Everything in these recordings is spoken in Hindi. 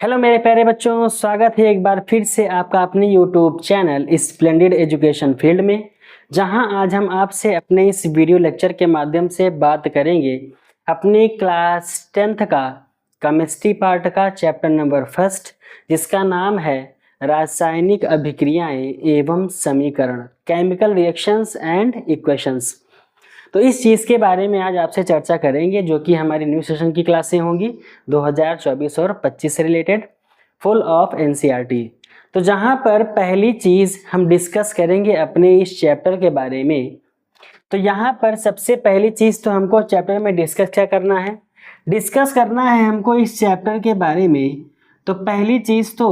हेलो मेरे प्यारे बच्चों, स्वागत है एक बार फिर से आपका अपने YouTube channel splendid education field में, जहां आज हम आपसे अपने इस वीडियो लेक्चर के माध्यम से बात करेंगे अपनी क्लास 10th का केमिस्ट्री पार्ट का चैप्टर नंबर 1, जिसका नाम है रासायनिक अभिक्रियाएं एवं समीकरण, केमिकल रिएक्शंस एंड इक्वेशंस। तो इस चीज़ के बारे में आज आपसे चर्चा करेंगे, जो कि हमारी न्यू सेशन की क्लासें होंगी 2024 और 25 से रिलेटेड, फुल ऑफ एनसीईआरटी। तो जहां पर पहली चीज़ हम डिस्कस करेंगे अपने इस चैप्टर के बारे में। तो यहाँ पर सबसे पहली चीज़ तो हमको चैप्टर में डिस्कस क्या करना है, डिस्कस करना है हमको इस चैप्टर के बारे में। तो पहली चीज़ तो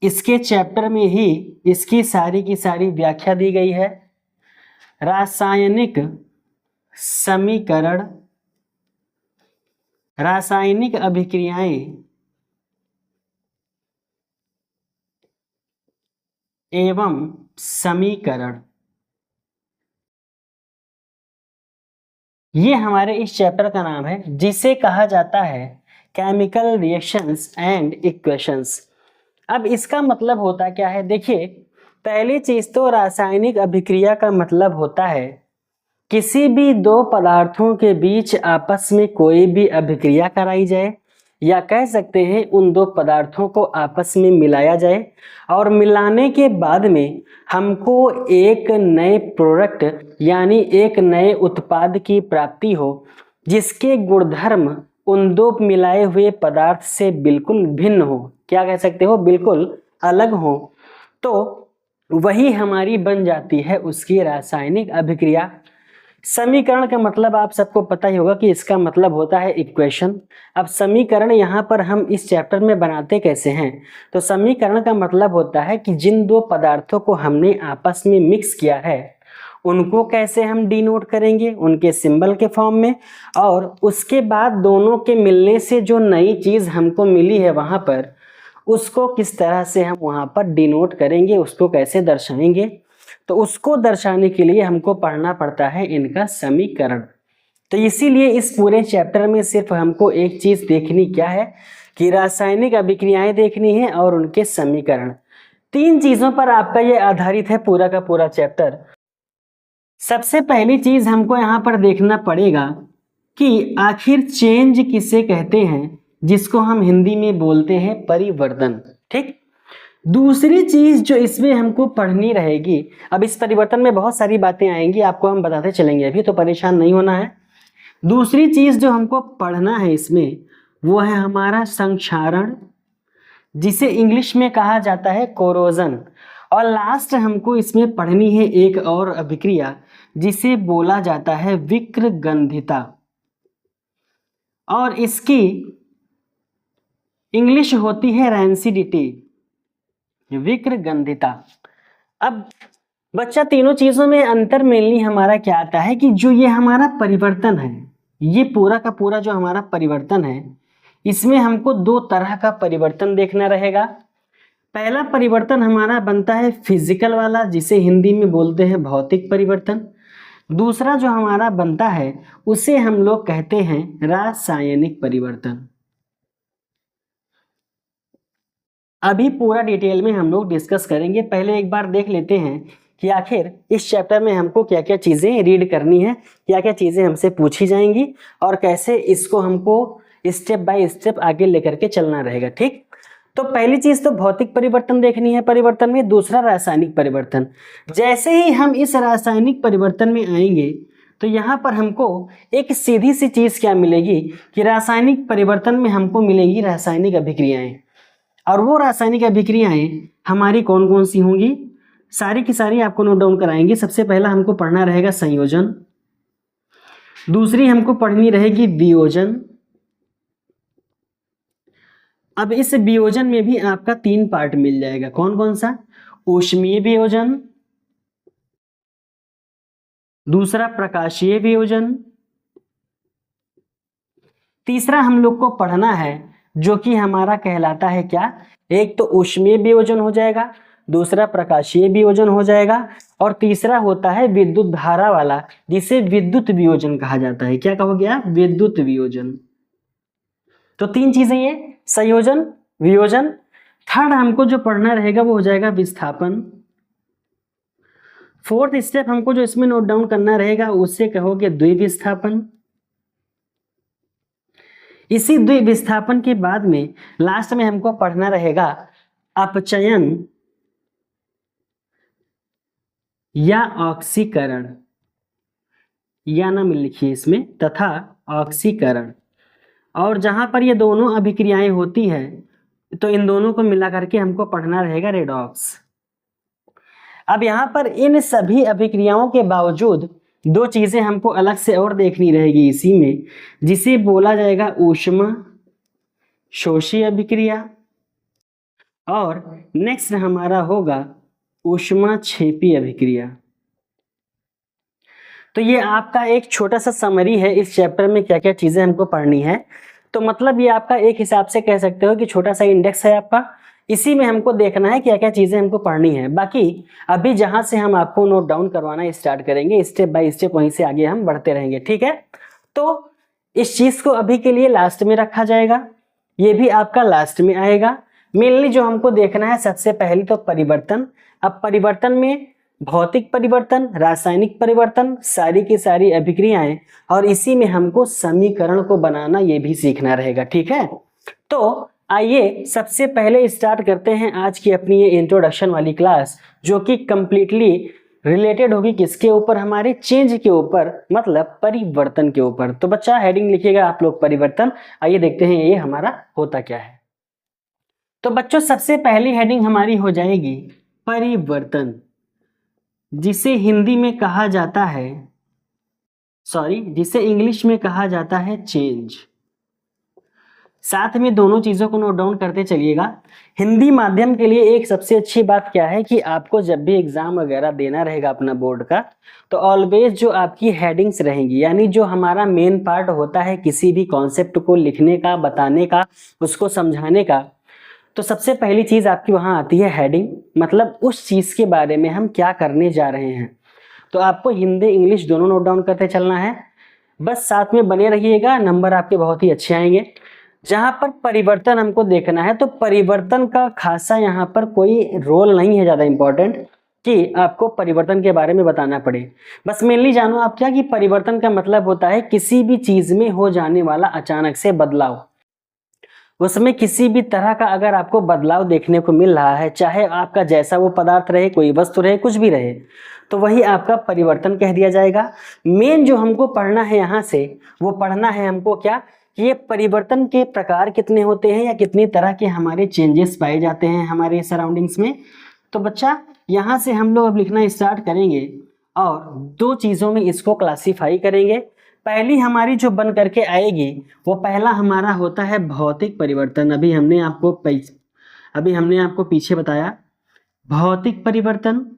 इसके चैप्टर में ही इसकी सारी की सारी व्याख्या दी गई है। रासायनिक समीकरण, रासायनिक अभिक्रियाएं एवं समीकरण, ये हमारे इस चैप्टर का नाम है, जिसे कहा जाता है केमिकल रिएक्शंस एंड इक्वेशंस। अब इसका मतलब होता क्या है, देखिए पहली चीज तो रासायनिक अभिक्रिया का मतलब होता है किसी भी दो पदार्थों के बीच आपस में कोई भी अभिक्रिया कराई जाए, या कह सकते हैं उन दो पदार्थों को आपस में मिलाया जाए और मिलाने के बाद में हमको एक नए प्रोडक्ट यानी एक नए उत्पाद की प्राप्ति हो, जिसके गुणधर्म उन दो मिलाए हुए पदार्थ से बिल्कुल भिन्न हो, क्या कह सकते हो, बिल्कुल अलग हो। तो वही हमारी बन जाती है उसकी रासायनिक अभिक्रिया। समीकरण का मतलब आप सबको पता ही होगा कि इसका मतलब होता है इक्वेशन। अब समीकरण यहाँ पर हम इस चैप्टर में बनाते कैसे हैं, तो समीकरण का मतलब होता है कि जिन दो पदार्थों को हमने आपस में मिक्स किया है उनको कैसे हम डिनोट करेंगे, उनके सिंबल के फॉर्म में, और उसके बाद दोनों के मिलने से जो नई चीज़ हमको मिली है वहाँ पर, उसको किस तरह से हम वहाँ पर डिनोट करेंगे, उसको कैसे दर्शाएंगे। तो उसको दर्शाने के लिए हमको पढ़ना पड़ता है इनका समीकरण। तो इसीलिए इस पूरे चैप्टर में सिर्फ हमको एक चीज़ देखनी क्या है कि रासायनिक अभिक्रियाएं देखनी है और उनके समीकरण। तीन चीज़ों पर आपका ये आधारित है पूरा का पूरा चैप्टर। सबसे पहली चीज़ हमको यहाँ पर देखना पड़ेगा कि आखिर चेंज किसे कहते हैं, जिसको हम हिंदी में बोलते हैं परिवर्तन। ठीक। दूसरी चीज जो इसमें हमको पढ़नी रहेगी, अब इस परिवर्तन में बहुत सारी बातें आएंगी, आपको हम बताते चलेंगे अभी, तो परेशान नहीं होना है। दूसरी चीज जो हमको पढ़ना है इसमें वो है हमारा संक्षारण, जिसे इंग्लिश में कहा जाता है कोरोजन। और लास्ट हमको इसमें पढ़नी है एक और अभिक्रिया जिसे बोला जाता है विक्रगंधिता, और इसकी इंग्लिश होती है रैंसिडिटी, विक्रगंधिता। अब बच्चा तीनों चीजों में अंतर मेनली हमारा क्या आता है कि जो ये हमारा परिवर्तन है, ये पूरा का पूरा जो हमारा परिवर्तन है, इसमें हमको दो तरह का परिवर्तन देखना रहेगा। पहला परिवर्तन हमारा बनता है फिजिकल वाला, जिसे हिंदी में बोलते हैं भौतिक परिवर्तन। दूसरा जो हमारा बनता है उसे हम लोग कहते हैं रासायनिक परिवर्तन। अभी पूरा डिटेल में हम लोग डिस्कस करेंगे। पहले एक बार देख लेते हैं कि आखिर इस चैप्टर में हमको क्या क्या चीज़ें रीड करनी है, क्या क्या चीज़ें हमसे पूछी जाएंगी और कैसे इसको हमको स्टेप बाय स्टेप आगे लेकर के चलना रहेगा। ठीक। तो पहली चीज़ तो भौतिक परिवर्तन देखनी है परिवर्तन में, दूसरा रासायनिक परिवर्तन। जैसे ही हम इस रासायनिक परिवर्तन में आएंगे तो यहाँ पर हमको एक सीधी सी चीज़ क्या मिलेगी कि रासायनिक परिवर्तन में हमको मिलेगी रासायनिक अभिक्रियाएं। और वो रासायनिक अभिक्रियाएं हमारी कौन कौन सी होंगी, सारी की सारी आपको नोट डाउन कराएंगे। सबसे पहला हमको पढ़ना रहेगा संयोजन, दूसरी हमको पढ़नी रहेगी वियोजन। अब इस वियोजन में भी आपका 3 पार्ट मिल जाएगा, कौन कौन सा, ऊष्मीय वियोजन, दूसरा प्रकाशीय वियोजन, तीसरा हम लोग को पढ़ना है जो कि हमारा कहलाता है क्या, एक तो ऊष्मीय वियोजन हो जाएगा, दूसरा प्रकाशीय वियोजन हो जाएगा, और तीसरा होता है विद्युत धारा वाला, जिसे विद्युत वियोजन कहा जाता है। क्या कहोगे आप, विद्युत वियोजन। तो 3 चीजें ये, संयोजन, वियोजन। थर्ड हमको जो पढ़ना रहेगा वो हो जाएगा विस्थापन। फोर्थ स्टेप हमको जो इसमें नोट डाउन करना रहेगा उससे कहोगे द्विविस्थापन। इसी द्विविस्थापन के बाद में लास्ट में हमको पढ़ना रहेगा अपचयन या ऑक्सीकरण, या नाम लिखिए इसमें, तथा ऑक्सीकरण। और जहां पर ये दोनों अभिक्रियाएं होती है तो इन दोनों को मिला करके हमको पढ़ना रहेगा रेडॉक्स। अब यहाँ पर इन सभी अभिक्रियाओं के बावजूद दो चीजें हमको अलग से और देखनी रहेगी इसी में, जिसे बोला जाएगा ऊष्मा शोषी अभिक्रिया, और नेक्स्ट हमारा होगा ऊष्मा क्षेपी अभिक्रिया। तो ये आपका एक छोटा सा समरी है इस चैप्टर में क्या क्या चीजें हमको पढ़नी है। तो मतलब ये आपका एक हिसाब से कह सकते हो कि छोटा सा इंडेक्स है आपका, इसी में हमको देखना है क्या क्या चीजें हमको पढ़नी है। बाकी अभी जहां से हम आपको नोट डाउन करवाना स्टार्ट करेंगे स्टेप बाय स्टेप, वहीं से आगे हम बढ़ते रहेंगे, ठीक है। तो इस चीज को अभी के लिए लास्ट में रखा जाएगा, ये भी आपका लास्ट में आएगा। मेनली जो हमको देखना है सबसे पहले तो परिवर्तन। अब परिवर्तन में भौतिक परिवर्तन, रासायनिक परिवर्तन, सारी की सारी अभिक्रियाएं, और इसी में हमको समीकरण को बनाना ये भी सीखना रहेगा, ठीक है। तो आइए सबसे पहले स्टार्ट करते हैं आज की अपनी ये इंट्रोडक्शन वाली क्लास, जो कि कंप्लीटली रिलेटेड होगी किसके ऊपर, हमारे चेंज के ऊपर, मतलब परिवर्तन के ऊपर। तो बच्चा हेडिंग लिखिएगा आप लोग परिवर्तन। आइए देखते हैं ये हमारा होता क्या है। तो बच्चों सबसे पहली हेडिंग हमारी हो जाएगी परिवर्तन, जिसे हिंदी में कहा जाता है, जिसे इंग्लिश में कहा जाता है चेंज। साथ में दोनों चीजों को नोट डाउन करते चलिएगा। हिंदी माध्यम के लिए एक सबसे अच्छी बात क्या है कि आपको जब भी एग्जाम वगैरह देना रहेगा अपना बोर्ड का, तो ऑलवेज जो आपकी हेडिंग्स रहेंगी, यानी जो हमारा मेन पार्ट होता है किसी भी कॉन्सेप्ट को लिखने का, बताने का, उसको समझाने का, तो सबसे पहली चीज आपकी वहां आती है हेडिंग, मतलब उस चीज के बारे में हम क्या करने जा रहे हैं। तो आपको हिंदी इंग्लिश दोनों नोट डाउन करते चलना है, बस साथ में बने रहिएगा, नंबर आपके बहुत ही अच्छे आएंगे। जहां पर परिवर्तन हमको देखना है, तो परिवर्तन का खासा यहाँ पर कोई रोल नहीं है ज्यादा इंपॉर्टेंट कि आपको परिवर्तन के बारे में बताना पड़े। बस मेनली जानो आप क्या कि परिवर्तन का मतलब होता है किसी भी चीज में हो जाने वाला अचानक से बदलाव। उसमें किसी भी तरह का अगर आपको बदलाव देखने को मिल रहा है, चाहे आपका जैसा वो पदार्थ रहे, कोई वस्तु रहे, कुछ भी रहे, तो वही आपका परिवर्तन कह दिया जाएगा। मेन जो हमको पढ़ना है यहाँ से, वो पढ़ना है हमको क्या, ये परिवर्तन के प्रकार कितने होते हैं या कितनी तरह के हमारे चेंजेस पाए जाते हैं हमारे सराउंडिंग्स में। तो बच्चा यहाँ से हम लोग अब लिखना स्टार्ट करेंगे और दो चीज़ों में इसको क्लासीफाई करेंगे। पहली हमारी जो बन करके आएगी वो पहला हमारा होता है भौतिक परिवर्तन। अभी हमने आपको पीछे बताया भौतिक परिवर्तन।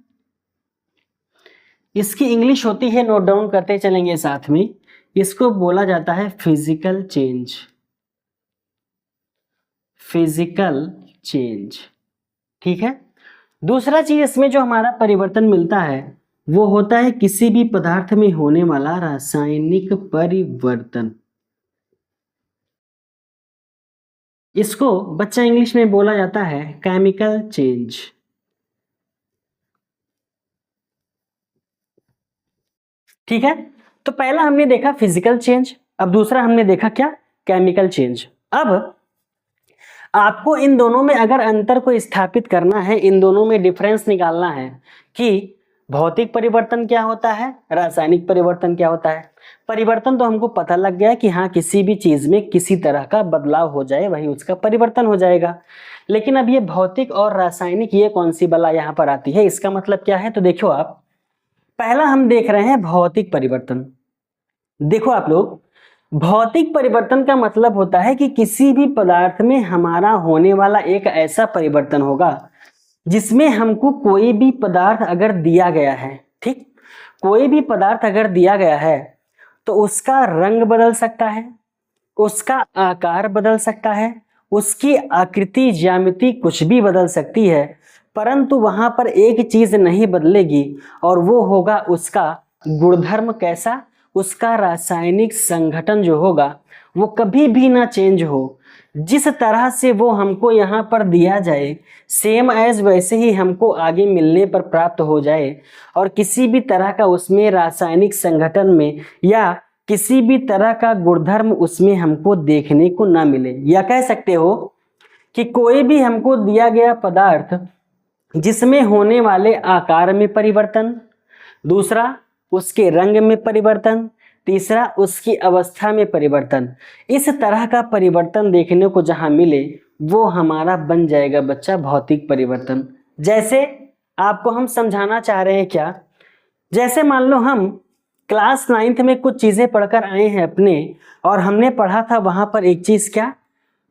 इसकी इंग्लिश होती है, नोट डाउन करते चलेंगे साथ में, इसको बोला जाता है फिजिकल चेंज। फिजिकल चेंज, ठीक है। दूसरा चीज इसमें जो हमारा परिवर्तन मिलता है वो होता है किसी भी पदार्थ में होने वाला रासायनिक परिवर्तन। इसको बच्चा इंग्लिश में बोला जाता है केमिकल चेंज। ठीक है, तो पहला हमने देखा फिजिकल चेंज, अब दूसरा हमने देखा क्या, केमिकल चेंज। अब आपको इन दोनों में अगर अंतर को स्थापित करना है, इन दोनों में डिफरेंस निकालना है कि भौतिक परिवर्तन क्या होता है, रासायनिक परिवर्तन क्या होता है। परिवर्तन तो हमको पता लग गया कि हाँ किसी भी चीज में किसी तरह का बदलाव हो जाए वही उसका परिवर्तन हो जाएगा। लेकिन अब ये भौतिक और रासायनिक ये कौन सी बला यहाँ पर आती है, इसका मतलब क्या है। तो देखो आप, पहला हम देख रहे हैं भौतिक परिवर्तन। देखो आप लोग, भौतिक परिवर्तन का मतलब होता है कि किसी भी पदार्थ में हमारा होने वाला एक ऐसा परिवर्तन होगा जिसमें हमको कोई भी पदार्थ अगर दिया गया है, ठीक, कोई भी पदार्थ अगर दिया गया है तो उसका रंग बदल सकता है, उसका आकार बदल सकता है, उसकी आकृति ज्यामिति कुछ भी बदल सकती है, परंतु वहां पर एक चीज नहीं बदलेगी और वो होगा उसका गुणधर्म। कैसा, उसका रासायनिक संगठन जो होगा वो कभी भी ना चेंज हो। जिस तरह से वो हमको यहाँ पर दिया जाए सेम एज वैसे ही हमको आगे मिलने पर प्राप्त हो जाए, और किसी भी तरह का उसमें रासायनिक संगठन में या किसी भी तरह का गुणधर्म उसमें हमको देखने को ना मिले। या कह सकते हो कि कोई भी हमको दिया गया पदार्थ जिसमें होने वाले आकार में परिवर्तन, दूसरा उसके रंग में परिवर्तन, तीसरा उसकी अवस्था में परिवर्तन, इस तरह का परिवर्तन देखने को जहां मिले वो हमारा बन जाएगा बच्चा भौतिक परिवर्तन। जैसे आपको हम समझाना चाह रहे हैं क्या, जैसे मान लो हम क्लास 9th में कुछ चीजें पढ़कर आए हैं अपने, और हमने पढ़ा था वहां पर एक चीज क्या,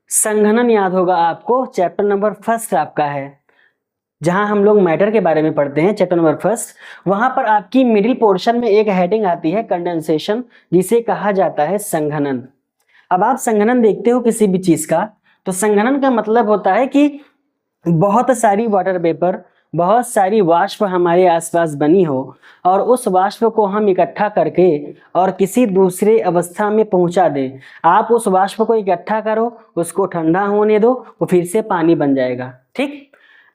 संघनन। याद होगा आपको, चैप्टर नंबर 1 आपका है, जहां हम लोग मैटर के बारे में पढ़ते हैं, चैप्टर नंबर 1। वहां पर आपकी मिडिल पोर्शन में एक हेडिंग आती है कंडेंसेशन, जिसे कहा जाता है संघनन। अब आप संघनन देखते हो किसी भी चीज का, तो संघनन का मतलब होता है कि बहुत सारी वाटर वेपर, बहुत सारी वाष्प हमारे आसपास बनी हो, और उस वाष्प को हम इकट्ठा करके और किसी दूसरे अवस्था में पहुंचा दें। आप उस वाष्प को इकट्ठा करो, उसको ठंडा होने दो, वो फिर से पानी बन जाएगा। ठीक,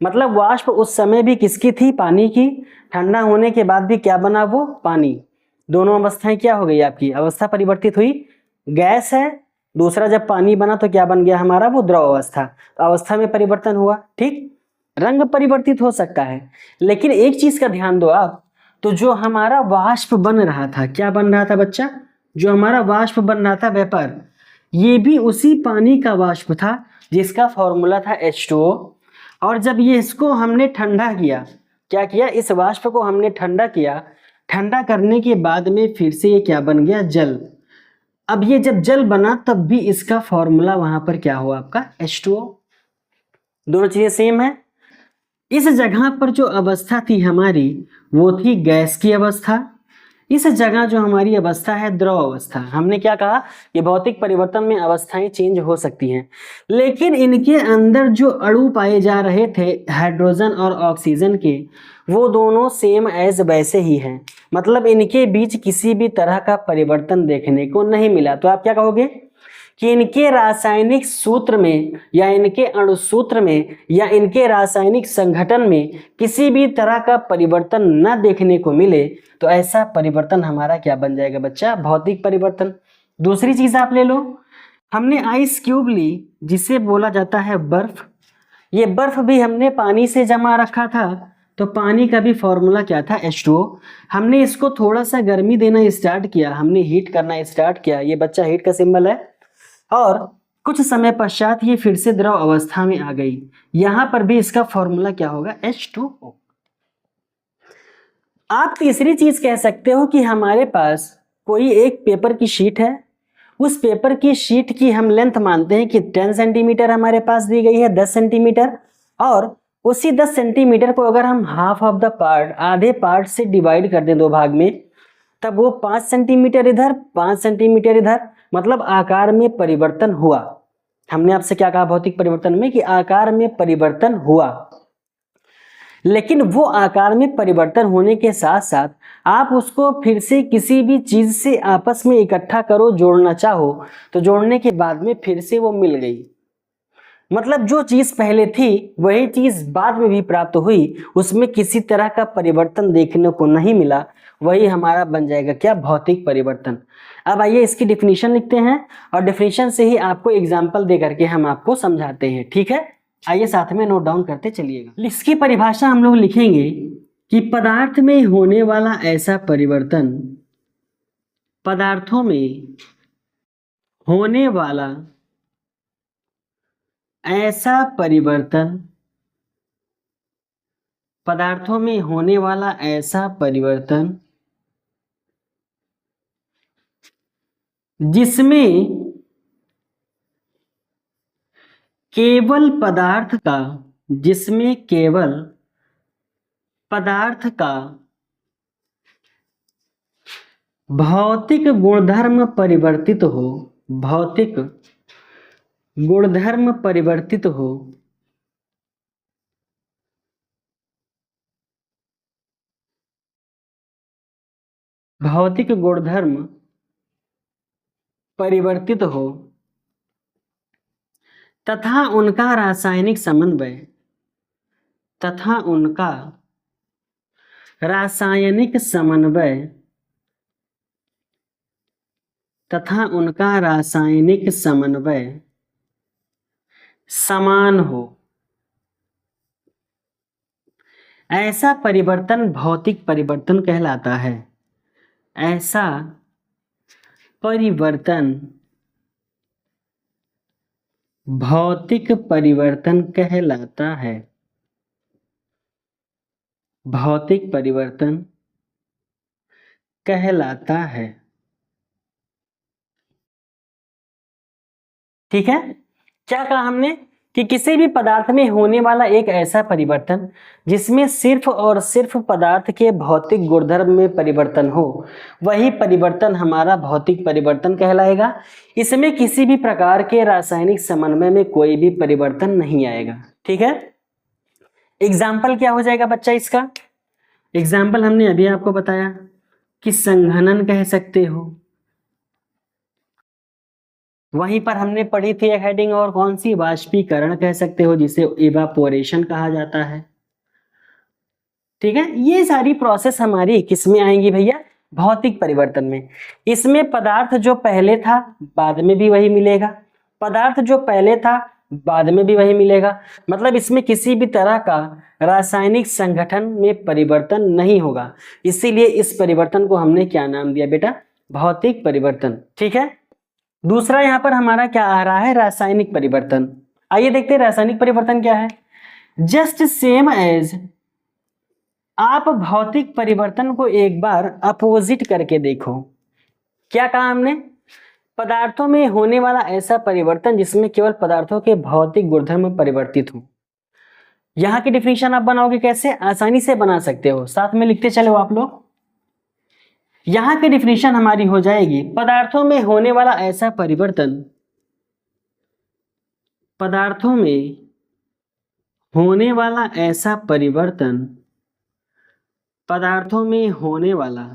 मतलब वाष्प उस समय भी किसकी थी, पानी की, ठंडा होने के बाद भी क्या बना, वो पानी। दोनों अवस्थाएं क्या हो गई आपकी, अवस्था परिवर्तित हुई। गैस है, दूसरा जब पानी बना तो क्या बन गया हमारा, वो द्रव अवस्था, तो अवस्था में परिवर्तन हुआ। ठीक, रंग परिवर्तित हो सकता है, लेकिन एक चीज का ध्यान दो आप, तो जो हमारा वाष्प बन रहा था, क्या बन रहा था बच्चा, जो हमारा वाष्प बन रहा था वेपर, ये भी उसी पानी का वाष्प था जिसका फॉर्मूला था H2O। और जब ये इसको हमने ठंडा किया, क्या किया, इस वाष्प को हमने ठंडा किया, ठंडा करने के बाद में फिर से ये क्या बन गया, जल। अब ये जब जल बना तब भी इसका फॉर्मूला वहां पर क्या हुआ आपका, H2O। दोनों चीजें सेम है। इस जगह पर जो अवस्था थी हमारी वो थी गैस की अवस्था, इस जगह जो हमारी अवस्था है द्रव अवस्था। हमने क्या कहा कि भौतिक परिवर्तन में अवस्थाएं चेंज हो सकती हैं, लेकिन इनके अंदर जो अणु पाए जा रहे थे हाइड्रोजन और ऑक्सीजन के, वो दोनों सेम एज वैसे ही हैं, मतलब इनके बीच किसी भी तरह का परिवर्तन देखने को नहीं मिला। तो आप क्या कहोगे कि इनके रासायनिक सूत्र में या इनके अणुसूत्र में या इनके रासायनिक संगठन में किसी भी तरह का परिवर्तन न देखने को मिले, तो ऐसा परिवर्तन हमारा क्या बन जाएगा बच्चा, भौतिक परिवर्तन। दूसरी चीज आप ले लो, हमने आइस क्यूब ली जिसे बोला जाता है बर्फ। ये बर्फ भी हमने पानी से जमा रखा था, तो पानी का भी फॉर्मूला क्या था, H2O। हमने इसको थोड़ा सा गर्मी देना स्टार्ट किया, हमने हीट करना स्टार्ट किया, ये बच्चा हीट का सिंबल है, और कुछ समय पश्चात ये फिर से द्रव अवस्था में आ गई। यहां पर भी इसका फॉर्मूला क्या होगा, H2O। आप तीसरी चीज कह सकते हो कि हमारे पास कोई एक पेपर की शीट है, उस पेपर की शीट की हम लेंथ मानते हैं कि 10 सेंटीमीटर हमारे पास दी गई है, 10 सेंटीमीटर, और उसी 10 सेंटीमीटर को अगर हम हाफ ऑफ द पार्ट, आधे पार्ट से डिवाइड कर दें 2 भाग में, तब वो 5 सेंटीमीटर इधर, 5 सेंटीमीटर इधर, मतलब आकार में परिवर्तन हुआ। हमने आपसे क्या कहा भौतिक परिवर्तन में, कि आकार में परिवर्तन हुआ। लेकिन वो आकार में परिवर्तन होने के साथ साथ आप उसको फिर से किसी भी चीज से आपस में इकट्ठा करो, जोड़ना चाहो, तो जोड़ने के बाद में फिर से वो मिल गई। मतलब जो चीज पहले थी वही चीज बाद में भी प्राप्त हुई, उसमें किसी तरह का परिवर्तन देखने को नहीं मिला, वही हमारा बन जाएगा क्या, भौतिक परिवर्तन। अब आइए इसकी डिफिनीशन लिखते हैं, और डिफिनीशन से ही आपको एग्जाम्पल दे करके हम आपको समझाते हैं। ठीक है, आइए साथ में नोट डाउन करते चलिएगा। इसकी परिभाषा हम लोग लिखेंगे कि पदार्थ में होने वाला ऐसा परिवर्तन, पदार्थों में होने वाला ऐसा परिवर्तन, पदार्थों में होने वाला ऐसा परिवर्तन जिसमें केवल पदार्थ का, जिसमें केवल पदार्थ का भौतिक गुणधर्म परिवर्तित हो, भौतिक गुणधर्म परिवर्तित हो, भौतिक गुणधर्म परिवर्तित हो, तथा उनका रासायनिक समन्वय, तथा उनका रासायनिक समन्वय, तथा उनका रासायनिक समन्वय समान हो, ऐसा परिवर्तन भौतिक परिवर्तन कहलाता है। ऐसा परिवर्तन भौतिक परिवर्तन कहलाता है। भौतिक परिवर्तन कहलाता है। ठीक है, क्या कहा हमने कि किसी भी पदार्थ में होने वाला एक ऐसा परिवर्तन जिसमें सिर्फ और सिर्फ पदार्थ के भौतिक गुणधर्म में परिवर्तन हो, वही परिवर्तन हमारा भौतिक परिवर्तन कहलाएगा। इसमें किसी भी प्रकार के रासायनिक समन्वय में कोई भी परिवर्तन नहीं आएगा। ठीक है, एग्जाम्पल क्या हो जाएगा बच्चा इसका? एग्जाम्पल हमने अभी आपको बताया कि संघनन कह सकते हो, वहीं पर हमने पढ़ी थी एक हेडिंग और कौन सी, वाष्पीकरण कह सकते हो, जिसे इवापोरेशन कहा जाता है। ठीक है, ये सारी प्रोसेस हमारी किसमें आएंगी भैया? भौतिक परिवर्तन में। इसमें पदार्थ जो पहले था बाद में भी वही मिलेगा, पदार्थ जो पहले था बाद में भी वही मिलेगा, मतलब इसमें किसी भी तरह का रासायनिक संगठन में परिवर्तन नहीं होगा। इसीलिए इस परिवर्तन को हमने क्या नाम दिया बेटा? भौतिक परिवर्तन। ठीक है, दूसरा यहां पर हमारा क्या आ रहा है? रासायनिक परिवर्तन। आइए देखते हैं रासायनिक परिवर्तन क्या है। जस्ट सेम एज, आप भौतिक परिवर्तन को एक बार अपोजिट करके देखो। क्या कहा हमने? पदार्थों में होने वाला ऐसा परिवर्तन जिसमें केवल पदार्थों के भौतिक गुणधर्म परिवर्तित हो। यहां की डिफिनेशन आप बनाओगे कैसे? आसानी से बना सकते हो, साथ में लिखते चलो आप लोग। यहां की डिफिनेशन हमारी हो जाएगी, पदार्थों में होने वाला ऐसा परिवर्तन, पदार्थों में होने वाला ऐसा परिवर्तन, पदार्थों में होने वाला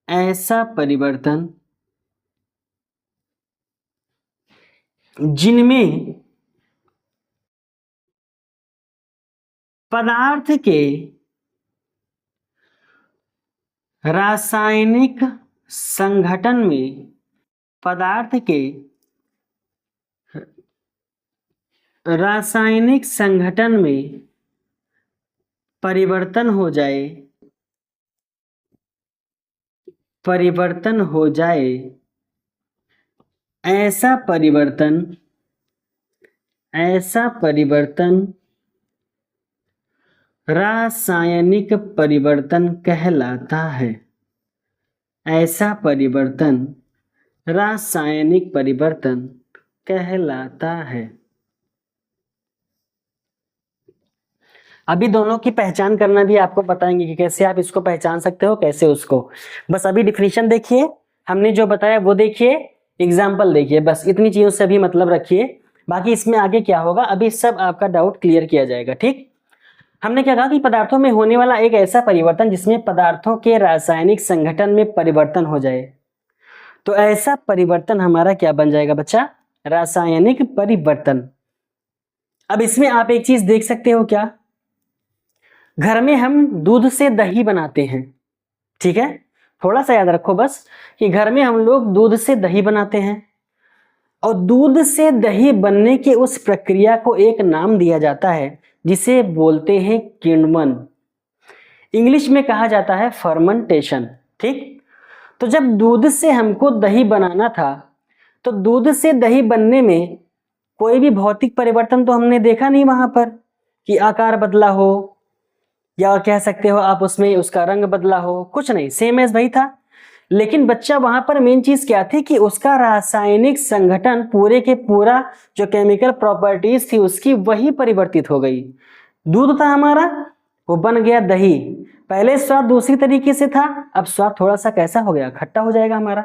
ऐसा परिवर्तन जिनमें पदार्थ के रासायनिक संघटन में, पदार्थ के रासायनिक संघटन में परिवर्तन हो जाए, परिवर्तन हो जाए, ऐसा परिवर्तन, ऐसा परिवर्तन रासायनिक परिवर्तन कहलाता है। ऐसा परिवर्तन रासायनिक परिवर्तन कहलाता है। अभी दोनों की पहचान करना भी आपको बताएंगे कि कैसे आप इसको पहचान सकते हो, कैसे उसको। बस अभी डिफिनेशन देखिए, हमने जो बताया वो देखिए, एग्जाम्पल देखिए, बस इतनी चीजों से भी मतलब रखिए। बाकी इसमें आगे क्या होगा अभी सब आपका डाउट क्लियर किया जाएगा। ठीक, हमने क्या कहा कि पदार्थों में होने वाला एक ऐसा परिवर्तन जिसमें पदार्थों के रासायनिक संगठन में परिवर्तन हो जाए, तो ऐसा परिवर्तन हमारा क्या बन जाएगा बच्चा? रासायनिक परिवर्तन। अब इसमें आप एक चीज देख सकते हो, क्या? घर में हम दूध से दही बनाते हैं। ठीक है, थोड़ा सा याद रखो बस कि घर में हम लोग दूध से दही बनाते हैं, और दूध से दही बनने की उस प्रक्रिया को एक नाम दिया जाता है जिसे बोलते हैं किण्वन। इंग्लिश में कहा जाता है फर्मेंटेशन। ठीक, तो जब दूध से हमको दही बनाना था, तो दूध से दही बनने में कोई भी भौतिक परिवर्तन तो हमने देखा नहीं वहां पर कि आकार बदला हो, या कह सकते हो आप उसमें उसका रंग बदला हो, कुछ नहीं, सेम एज वही था। लेकिन बच्चा वहां पर मेन चीज क्या थी कि उसका रासायनिक संगठन, पूरे के पूरा जो केमिकल प्रॉपर्टीज थी उसकी वही परिवर्तित हो गई। दूध था हमारा, वो बन गया दही। पहले स्वाद दूसरी तरीके से था, अब स्वाद थोड़ा सा कैसा हो गया? खट्टा हो जाएगा हमारा।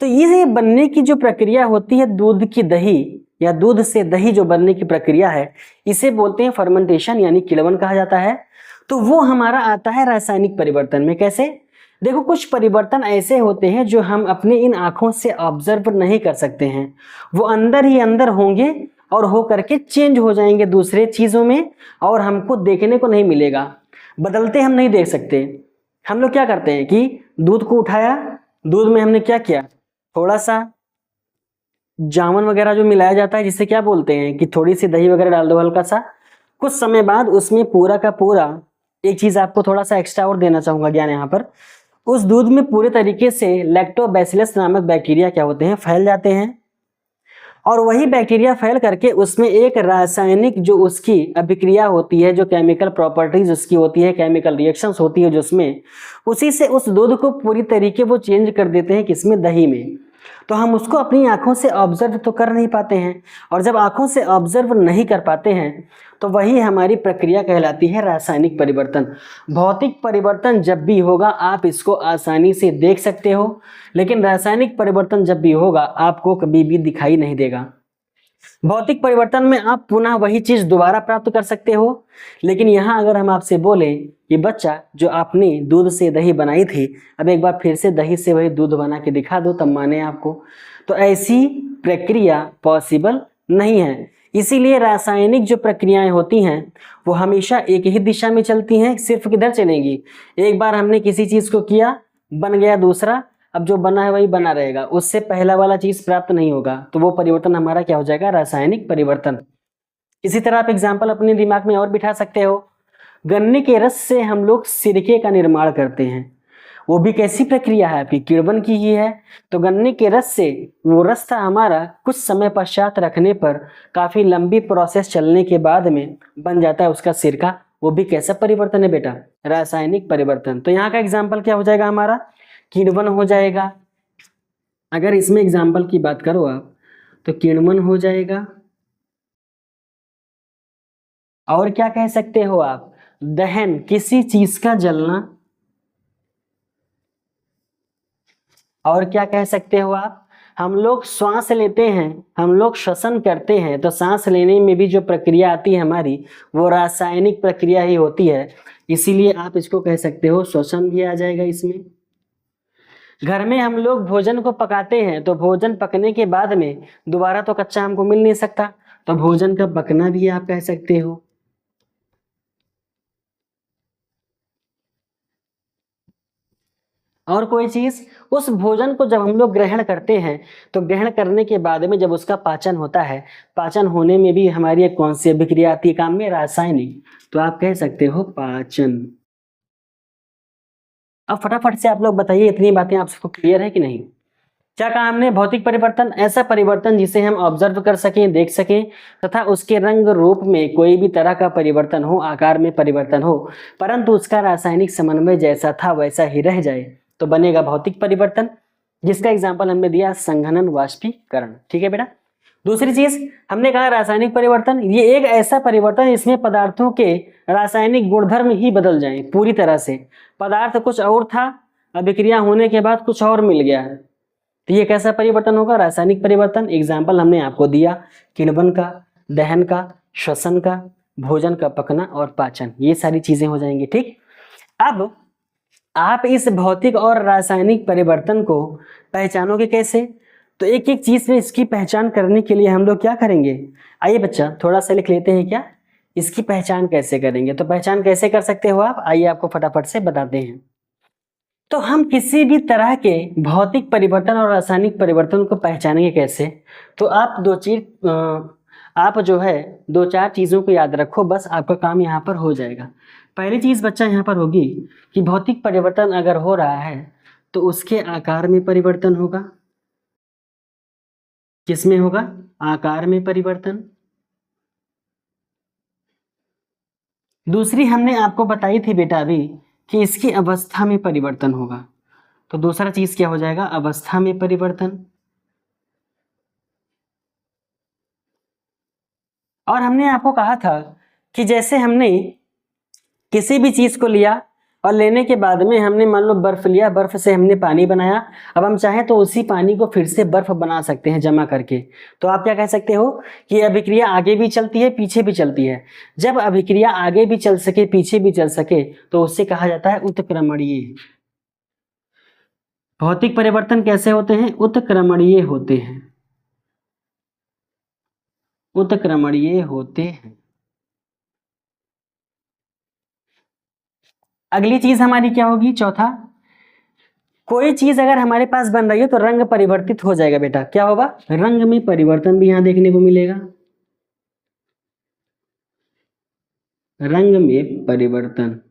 तो ये बनने की जो प्रक्रिया होती है दूध की दही, या दूध से दही जो बनने की प्रक्रिया है, इसे बोलते हैं फर्मेंटेशन, यानी किण्वन कहा जाता है। तो वो हमारा आता है रासायनिक परिवर्तन में। कैसे? देखो कुछ परिवर्तन ऐसे होते हैं जो हम अपने इन आंखों से ऑब्जर्व नहीं कर सकते हैं, वो अंदर ही अंदर होंगे और हो करके चेंज हो जाएंगे दूसरे चीजों में और हमको देखने को नहीं मिलेगा, बदलते हम नहीं देख सकते। हम लोग क्या करते हैं कि दूध को उठाया, दूध में हमने क्या किया, थोड़ा सा जामुन वगैरह जो मिलाया जाता है जिसे क्या बोलते हैं कि थोड़ी सी दही वगैरह डाल दो हल्का सा, कुछ समय बाद उसमें पूरा का पूरा, एक चीज आपको थोड़ा सा एक्स्ट्रा और देना चाहूंगा ज्ञान यहाँ पर, उस दूध में पूरे तरीके से लैक्टोबैसिलस नामक बैक्टीरिया क्या होते हैं, फैल जाते हैं और वही बैक्टीरिया फैल करके उसमें एक रासायनिक जो उसकी अभिक्रिया होती है, जो केमिकल प्रॉपर्टीज उसकी होती है, केमिकल रिएक्शंस होती है जो उसमें, उसी से उस दूध को पूरी तरीके वो चेंज कर देते हैं किसमें, दही में। तो हम उसको अपनी आंखों से ऑब्जर्व तो कर नहीं पाते हैं, और जब आंखों से ऑब्जर्व नहीं कर पाते हैं तो वही हमारी प्रक्रिया कहलाती है रासायनिक परिवर्तन। भौतिक परिवर्तन जब भी होगा आप इसको आसानी से देख सकते हो, लेकिन रासायनिक परिवर्तन जब भी होगा आपको कभी भी दिखाई नहीं देगा। भौतिक परिवर्तन में आप पुनः वही चीज दोबारा प्राप्त कर सकते हो, लेकिन यहाँ अगर हम आपसे बोले कि बच्चा जो आपने दूध से दही बनाई थी, अब एक बार फिर से दही से वही दूध बना के दिखा दो, तब माने आपको। तो ऐसी प्रक्रिया पॉसिबल नहीं है। इसीलिए रासायनिक जो प्रक्रियाएं होती हैं वो हमेशा एक ही दिशा में चलती हैं, सिर्फ किधर चलेंगी, एक बार हमने किसी चीज को किया, बन गया दूसरा, अब जो बना है वही बना रहेगा, उससे पहला वाला चीज प्राप्त नहीं होगा, तो वो परिवर्तन हमारा क्या हो जाएगा, रासायनिक परिवर्तन। इसी तरह आप एग्जाम्पल अपने दिमाग में और बिठा सकते हो, गन्ने के रस से हम लोग सिरके का निर्माण करते हैं, वो भी कैसी प्रक्रिया है आपकी, किण्वन की ही है। तो गन्ने के रस से वो रस था हमारा, कुछ समय पश्चात रखने पर काफी लंबी प्रोसेस चलने के बाद में बन जाता है उसका सिरका, वो भी कैसा परिवर्तन है बेटा, रासायनिक परिवर्तन। तो यहाँ का एग्जाम्पल क्या हो जाएगा हमारा, किण्वन हो जाएगा। अगर इसमें एग्जाम्पल की बात करो आप तो किण्वन हो जाएगा, और क्या कह सकते हो आप, दहन, किसी चीज का जलना, और क्या कह सकते हो आप, हम लोग श्वास लेते हैं, हम लोग श्वसन करते हैं, तो सांस लेने में भी जो प्रक्रिया आती है हमारी वो रासायनिक प्रक्रिया ही होती है, इसीलिए आप इसको कह सकते हो श्वसन भी आ जाएगा इसमें। घर में हम लोग भोजन को पकाते हैं, तो भोजन पकने के बाद में दोबारा तो कच्चा हमको मिल नहीं सकता, तो भोजन का पकना भी आप कह सकते हो। और कोई चीज, उस भोजन को जब हम लोग ग्रहण करते हैं तो ग्रहण करने के बाद में जब उसका पाचन होता है, पाचन होने में भी हमारी एक कौन सी अभिक्रिया आती है काम में, रासायनिक, तो आप कह सकते हो पाचन। अब फटाफट से आप लोग बताइए, इतनी बातें आप सबको क्लियर है कि नहीं। क्या कहा हमने, भौतिक परिवर्तन, ऐसा परिवर्तन जिसे हम ऑब्जर्व कर सकें, देख सकें, तथा उसके रंग रूप में कोई भी तरह का परिवर्तन हो, आकार में परिवर्तन हो, परंतु उसका रासायनिक समन्वय जैसा था वैसा ही रह जाए, तो बनेगा भौतिक परिवर्तन, जिसका एग्जाम्पल हमने दिया संघनन वाष्पीकरण। ठीक है बेटा। दूसरी चीज हमने कहा रासायनिक परिवर्तन, ये एक ऐसा परिवर्तन इसमें पदार्थों के रासायनिक गुणधर्म ही बदल जाएं पूरी तरह से, पदार्थ कुछ और था, अभिक्रिया होने के बाद कुछ और मिल गया है, तो ये कैसा परिवर्तन होगा, रासायनिक परिवर्तन। एग्जाम्पल हमने आपको दिया किण्वन का, दहन का, श्वसन का, भोजन का पकना और पाचन, ये सारी चीजें हो जाएंगी। ठीक, अब आप इस भौतिक और रासायनिक परिवर्तन को पहचानोगे कैसे, तो एक एक चीज में इसकी पहचान करने के लिए हम लोग क्या करेंगे, आइए बच्चा थोड़ा सा लिख लेते हैं, क्या इसकी पहचान कैसे करेंगे। तो पहचान कैसे कर सकते हो आप, आइए आपको फटाफट से बताते हैं। तो हम किसी भी तरह के भौतिक परिवर्तन और रासायनिक परिवर्तन को पहचानेंगे कैसे, तो आप आप जो है दो चार चीज़ों को याद रखो, बस आपका काम यहाँ पर हो जाएगा। पहली चीज़ बच्चा यहाँ पर होगी कि भौतिक परिवर्तन अगर हो रहा है तो उसके आकार में परिवर्तन होगा। किसमें होगा, आकार में परिवर्तन। दूसरी हमने आपको बताई थी बेटा अभी कि इसकी अवस्था में परिवर्तन होगा, तो दूसरा चीज क्या हो जाएगा, अवस्था में परिवर्तन। और हमने आपको कहा था कि जैसे हमने किसी भी चीज को लिया और लेने के बाद में हमने मान लो बर्फ लिया, बर्फ से हमने पानी बनाया, अब हम चाहें तो उसी पानी को फिर से बर्फ बना सकते हैं जमा करके, तो आप क्या कह सकते हो कि अभिक्रिया आगे भी चलती है पीछे भी चलती है। जब अभिक्रिया आगे भी चल सके पीछे भी चल सके तो उससे कहा जाता है उत्क्रमणीय। भौतिक परिवर्तन कैसे होते हैं? उत्क्रमणीय होते हैं, उत्क्रमणीय होते हैं। अगली चीज हमारी क्या होगी? चौथा, कोई चीज अगर हमारे पास बन रही है तो रंग परिवर्तित हो जाएगा बेटा। क्या होगा? रंग में परिवर्तन भी यहां देखने को मिलेगा, रंग में परिवर्तन।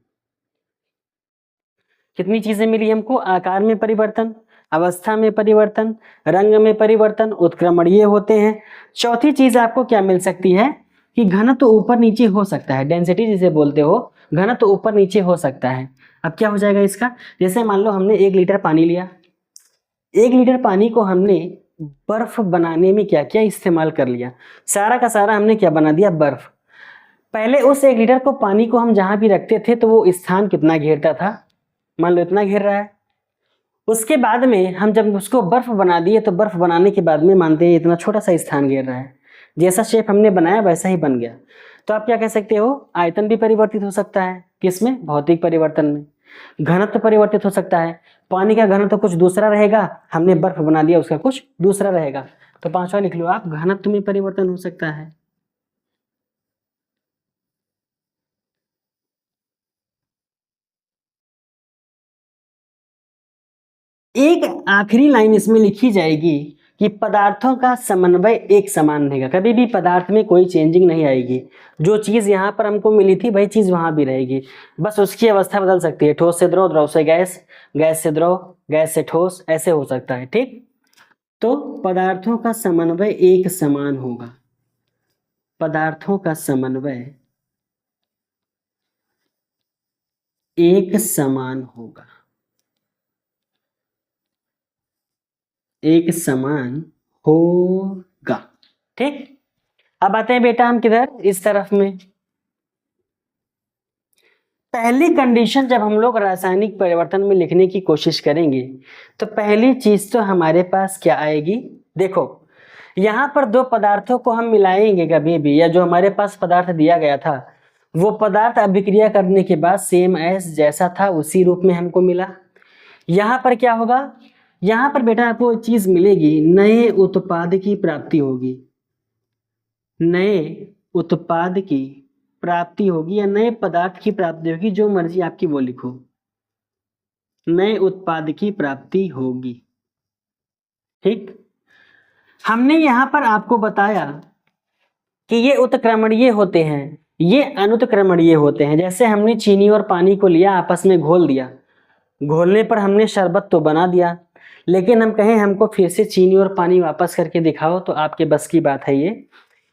कितनी चीजें मिली हमको? आकार में परिवर्तन, अवस्था में परिवर्तन, रंग में परिवर्तन, उत्क्रमणीय होते हैं। चौथी चीज आपको क्या मिल सकती है कि घनत्व तो ऊपर नीचे हो सकता है, डेंसिटी जिसे बोलते हो, घनत्व तो ऊपर नीचे हो सकता है। अब क्या हो जाएगा इसका? जैसे मान लो हमने 1 लीटर पानी लिया, 1 लीटर पानी को हमने बर्फ बनाने में क्या किया? इस्तेमाल कर लिया। सारा का सारा हमने क्या बना दिया? बर्फ। पहले उस 1 लीटर को पानी को हम जहां भी रखते थे तो वो स्थान कितना घेरता था? मान लो इतना घेर रहा है। उसके बाद में हम जब उसको बर्फ बना दिए तो बर्फ बनाने के बाद में मानते हैं इतना छोटा सा स्थान घेर रहा है, जैसा शेप हमने बनाया वैसा ही बन गया। तो आप क्या कह सकते हो? आयतन भी परिवर्तित हो सकता है। किसमें? भौतिक परिवर्तन में। घनत्व परिवर्तित हो सकता है, पानी का घनत्व कुछ दूसरा रहेगा, हमने बर्फ बना दिया उसका कुछ दूसरा रहेगा। तो पांचवा लिख लो आप, घनत्व में परिवर्तन हो सकता है। एक आखिरी लाइन इसमें लिखी जाएगी कि पदार्थों का समन्वय एक समान रहेगा। कभी भी पदार्थ में कोई चेंजिंग नहीं आएगी, जो चीज यहाँ पर हमको मिली थी वही चीज वहां भी रहेगी, बस उसकी अवस्था बदल सकती है। ठोस से द्रव, द्रव से गैस, गैस से द्रव, गैस से ठोस, ऐसे हो सकता है। ठीक, तो पदार्थों का समन्वय एक समान होगा, पदार्थों का समन्वय एक समान होगा, एक समान होगा। ठीक, अब आते हैं बेटा हम किधर? इस तरफ में। पहली कंडीशन जब हम लोग रासायनिक परिवर्तन में लिखने की कोशिश करेंगे तो पहली चीज तो हमारे पास क्या आएगी? देखो, यहां पर दो पदार्थों को हम मिलाएंगे कभी भी, या जो हमारे पास पदार्थ दिया गया था वो पदार्थ अभिक्रिया करने के बाद सेम एज जैसा था उसी रूप में हमको मिला। यहां पर क्या होगा? यहां पर बेटा आपको चीज मिलेगी, नए उत्पाद की प्राप्ति होगी, नए उत्पाद की प्राप्ति होगी या नए पदार्थ की प्राप्ति होगी, जो मर्जी आपकी वो लिखो, नए उत्पाद की प्राप्ति होगी। ठीक, हमने यहां पर आपको बताया कि ये उत्क्रमणीय होते हैं, ये अनुत्क्रमणीय होते हैं। जैसे हमने चीनी और पानी को लिया, आपस में घोल दिया, घोलने पर हमने शरबत तो बना दिया, लेकिन हम कहें हमको फिर से चीनी और पानी वापस करके दिखाओ तो आपके बस की बात है, ये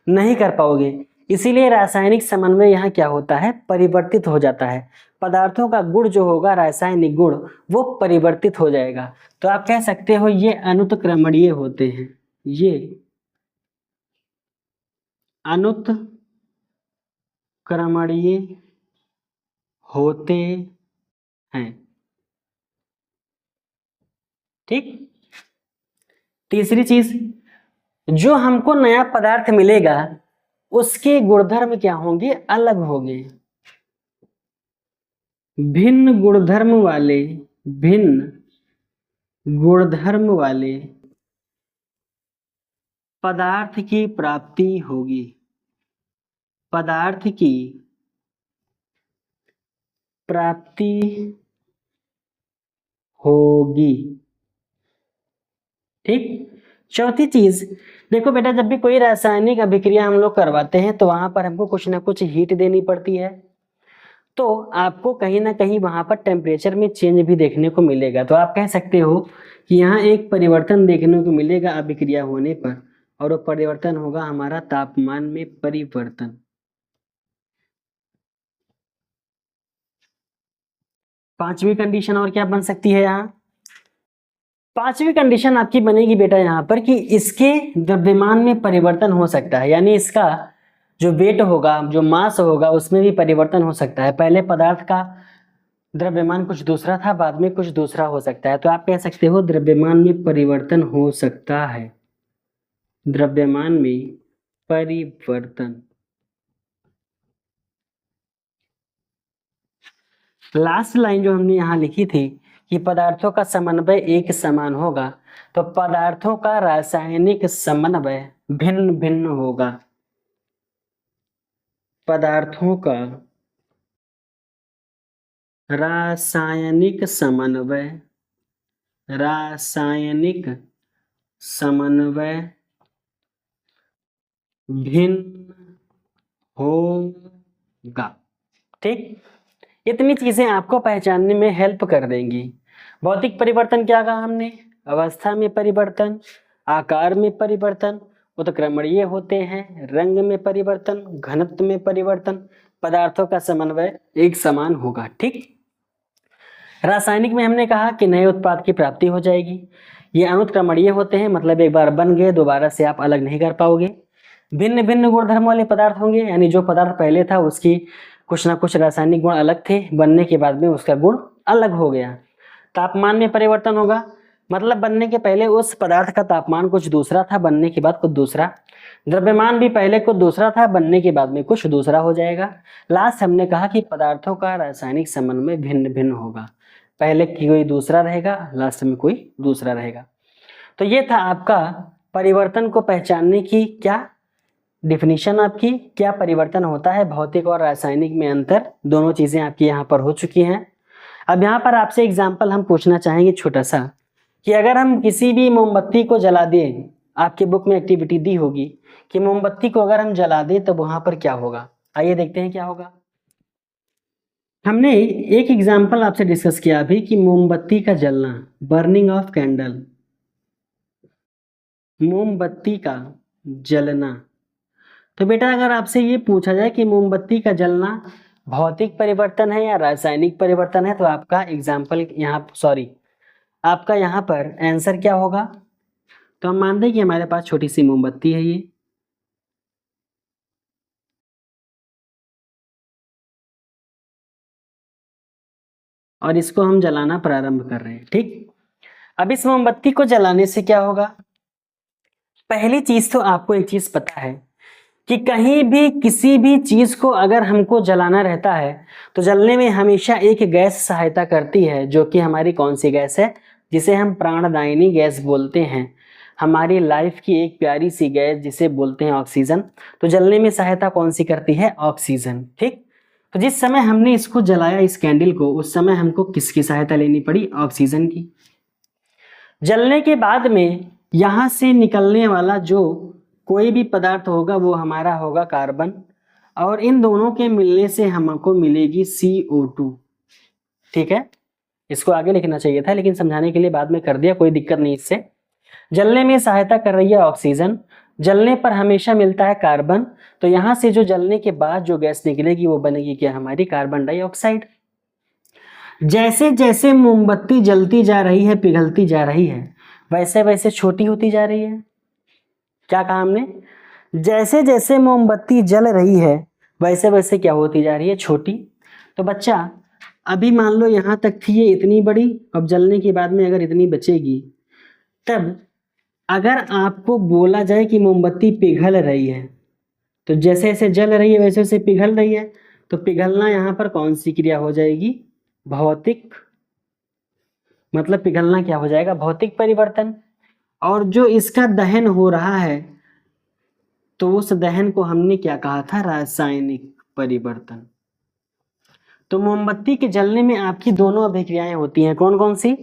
नहीं कर पाओगे। इसीलिए रासायनिक समन्वय यहाँ क्या होता है? परिवर्तित हो जाता है। पदार्थों का गुण जो होगा, रासायनिक गुण, वो परिवर्तित हो जाएगा। तो आप कह सकते हो ये अनुत्क्रमणीय होते हैं, ये अनुत्क्रमणीय होते हैं। ठीक, तीसरी चीज, जो हमको नया पदार्थ मिलेगा उसके गुणधर्म क्या होंगे? अलग होंगे। भिन्न गुणधर्म वाले, भिन्न गुणधर्म वाले पदार्थ की प्राप्ति होगी, पदार्थ की प्राप्ति होगी। ठीक, चौथी चीज, देखो बेटा, जब भी कोई रासायनिक अभिक्रिया हम लोग करवाते हैं तो वहां पर हमको कुछ ना कुछ हीट देनी पड़ती है, तो आपको कहीं ना कहीं वहां पर टेम्परेचर में चेंज भी देखने को मिलेगा। तो आप कह सकते हो कि यहाँ एक परिवर्तन देखने को मिलेगा अभिक्रिया होने पर, और वो परिवर्तन होगा हमारा तापमान में परिवर्तन। पांचवी कंडीशन और क्या बन सकती है यहाँ? पांचवी कंडीशन आपकी बनेगी बेटा यहाँ पर कि इसके द्रव्यमान में परिवर्तन हो सकता है, यानी इसका जो वेट होगा, जो मास होगा, उसमें भी परिवर्तन हो सकता है। पहले पदार्थ का द्रव्यमान कुछ दूसरा था, बाद में कुछ दूसरा हो सकता है। तो आप कह सकते हो द्रव्यमान में परिवर्तन हो सकता है, द्रव्यमान में परिवर्तन। लास्ट लाइन जो हमने यहाँ लिखी थी कि पदार्थों का समन्वय एक समान होगा, तो पदार्थों का रासायनिक समन्वय भिन्न भिन्न होगा। पदार्थों का रासायनिक समन्वय भिन्न होगा। ठीक, इतनी चीजें आपको पहचानने में हेल्प कर देंगी। भौतिक परिवर्तन क्या कहा हमने? अवस्था में परिवर्तन, आकार में परिवर्तन, उत्क्रमणीय होते हैं, रंग में परिवर्तन, घनत्व में परिवर्तन, पदार्थों का समन्वय एक समान होगा। ठीक, रासायनिक में हमने कहा कि नए उत्पाद की प्राप्ति हो जाएगी। ये अनुत्क्रमणीय होते हैं, मतलब एक बार बन गए दोबारा से आप अलग नहीं कर पाओगे। भिन्न भिन्न गुणधर्म वाले पदार्थ होंगे, यानी जो पदार्थ पहले था उसकी कुछ ना कुछ रासायनिक गुण अलग थे, बनने के बाद में उसका गुण अलग हो गया। तापमान में परिवर्तन होगा, मतलब बनने के पहले उस पदार्थ का तापमान कुछ दूसरा था, बनने के बाद कुछ दूसरा। द्रव्यमान भी पहले कुछ दूसरा था, बनने के बाद में कुछ दूसरा हो जाएगा। लास्ट हमने कहा कि पदार्थों का रासायनिक समन्वय भिन्न भिन्न होगा, पहले कोई दूसरा रहेगा, लास्ट में कोई दूसरा रहेगा। तो ये था आपका परिवर्तन को पहचानने की क्या डिफिनीशन, आपकी क्या परिवर्तन होता है, भौतिक और रासायनिक में अंतर, दोनों चीजें आपकी यहाँ पर हो चुकी हैं। अब यहाँ पर आपसे एग्जाम्पल हम पूछना चाहेंगे छोटा सा, कि अगर हम किसी भी मोमबत्ती को जला दें, आपके बुक में एक्टिविटी दी होगी कि मोमबत्ती को अगर हम जला दें तो वहां पर क्या होगा। आइए देखते हैं क्या होगा। हमने एक एग्जाम्पल आपसे डिस्कस किया अभी कि मोमबत्ती का जलना, बर्निंग ऑफ कैंडल, मोमबत्ती का जलना। तो बेटा अगर आपसे ये पूछा जाए कि मोमबत्ती का जलना भौतिक परिवर्तन है या रासायनिक परिवर्तन है, तो आपका एग्जाम्पल आपका यहाँ पर आंसर क्या होगा। तो हम मानते हैं कि हमारे पास छोटी सी मोमबत्ती है ये, और इसको हम जलाना प्रारंभ कर रहे हैं। ठीक, अब इस मोमबत्ती को जलाने से क्या होगा। पहली चीज तो आपको एक चीज पता है कि कहीं भी किसी भी चीज को अगर हमको जलाना रहता है तो जलने में हमेशा एक गैस सहायता करती है, जो कि हमारी कौन सी गैस है, जिसे हम प्राणदायिनी गैस बोलते हैं, हमारी लाइफ की एक प्यारी सी गैस जिसे बोलते हैं ऑक्सीजन। तो जलने में सहायता कौन सी करती है, ऑक्सीजन। ठीक, तो जिस समय हमने इसको जलाया इस कैंडल को, उस समय हमको किसकी सहायता लेनी पड़ी, ऑक्सीजन की। जलने के बाद में यहां से निकलने वाला जो कोई भी पदार्थ होगा वो हमारा होगा कार्बन, और इन दोनों के मिलने से हमको मिलेगी CO2। ठीक है, इसको आगे लिखना चाहिए था लेकिन समझाने के लिए बाद में कर दिया, कोई दिक्कत नहीं इससे। जलने में सहायता कर रही है ऑक्सीजन, जलने पर हमेशा मिलता है कार्बन, तो यहां से जो जलने के बाद जो गैस निकलेगी वो बनेगी क्या, हमारी कार्बन डाइऑक्साइड। जैसे जैसे मोमबत्ती जलती जा रही है, पिघलती जा रही है, वैसे वैसे छोटी होती जा रही है। क्या कहा हमने, जैसे जैसे मोमबत्ती जल रही है वैसे वैसे क्या होती जा रही है, छोटी। तो बच्चा अभी मान लो यहाँ तक थी ये इतनी बड़ी, अब जलने के बाद में अगर इतनी बचेगी, तब अगर आपको बोला जाए कि मोमबत्ती पिघल रही है, तो जैसे जैसे जल रही है वैसे वैसे पिघल रही है, तो पिघलना यहाँ पर कौन सी क्रिया हो जाएगी, भौतिक, मतलब पिघलना क्या हो जाएगा, भौतिक परिवर्तन। और जो इसका दहन हो रहा है तो उस दहन को हमने क्या कहा था, रासायनिक परिवर्तन। तो मोमबत्ती के जलने में आपकी दोनों अभिक्रियाएं होती हैं, कौन कौन सी,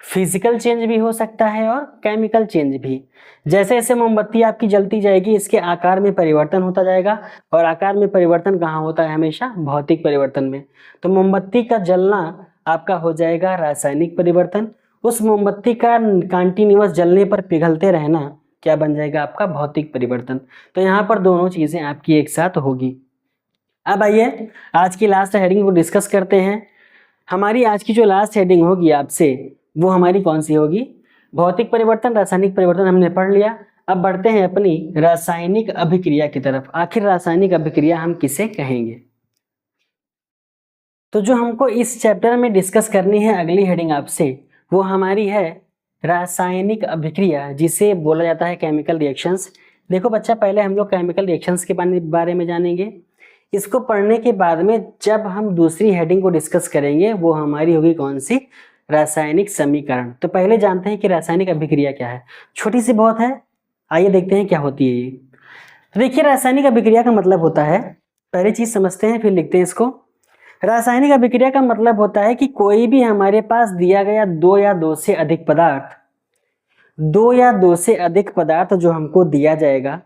फिजिकल चेंज भी हो सकता है और केमिकल चेंज भी। जैसे जैसे मोमबत्ती आपकी जलती जाएगी इसके आकार में परिवर्तन होता जाएगा, और आकार में परिवर्तन कहाँ होता है, हमेशा भौतिक परिवर्तन में। तो मोमबत्ती का जलना आपका हो जाएगा रासायनिक परिवर्तन, उस मोमबत्ती का कंटिन्यूअस जलने पर पिघलते रहना क्या बन जाएगा, आपका भौतिक परिवर्तन। तो यहाँ पर दोनों चीजें आपकी एक साथ होगी। अब आइए आज की लास्ट हेडिंग को डिस्कस करते हैं। हमारी आज की जो लास्ट हेडिंग होगी आपसे, वो हमारी कौन सी होगी, भौतिक परिवर्तन, रासायनिक परिवर्तन हमने पढ़ लिया। अब बढ़ते हैं अपनी रासायनिक अभिक्रिया की तरफ। आखिर रासायनिक अभिक्रिया हम किसे कहेंगे। तो जो हमको इस चैप्टर में डिस्कस करनी है अगली हेडिंग आपसे, वो हमारी है रासायनिक अभिक्रिया, जिसे बोला जाता है केमिकल रिएक्शंस। देखो बच्चा, पहले हम लोग केमिकल रिएक्शंस के बारे में जानेंगे। इसको पढ़ने के बाद में जब हम दूसरी हेडिंग को डिस्कस करेंगे वो हमारी होगी कौन सी, रासायनिक समीकरण। तो पहले जानते हैं कि रासायनिक अभिक्रिया क्या है, छोटी सी बहुत है, आइए देखते हैं क्या होती है ये। तो देखिए रासायनिक अभिक्रिया का मतलब होता है, पहली चीज समझते हैं फिर लिखते हैं इसको। रासायनिक अभिक्रिया का मतलब होता है कि कोई भी हमारे पास दिया गया दो या दो से अधिक पदार्थ जो हमको दिया जाएगा,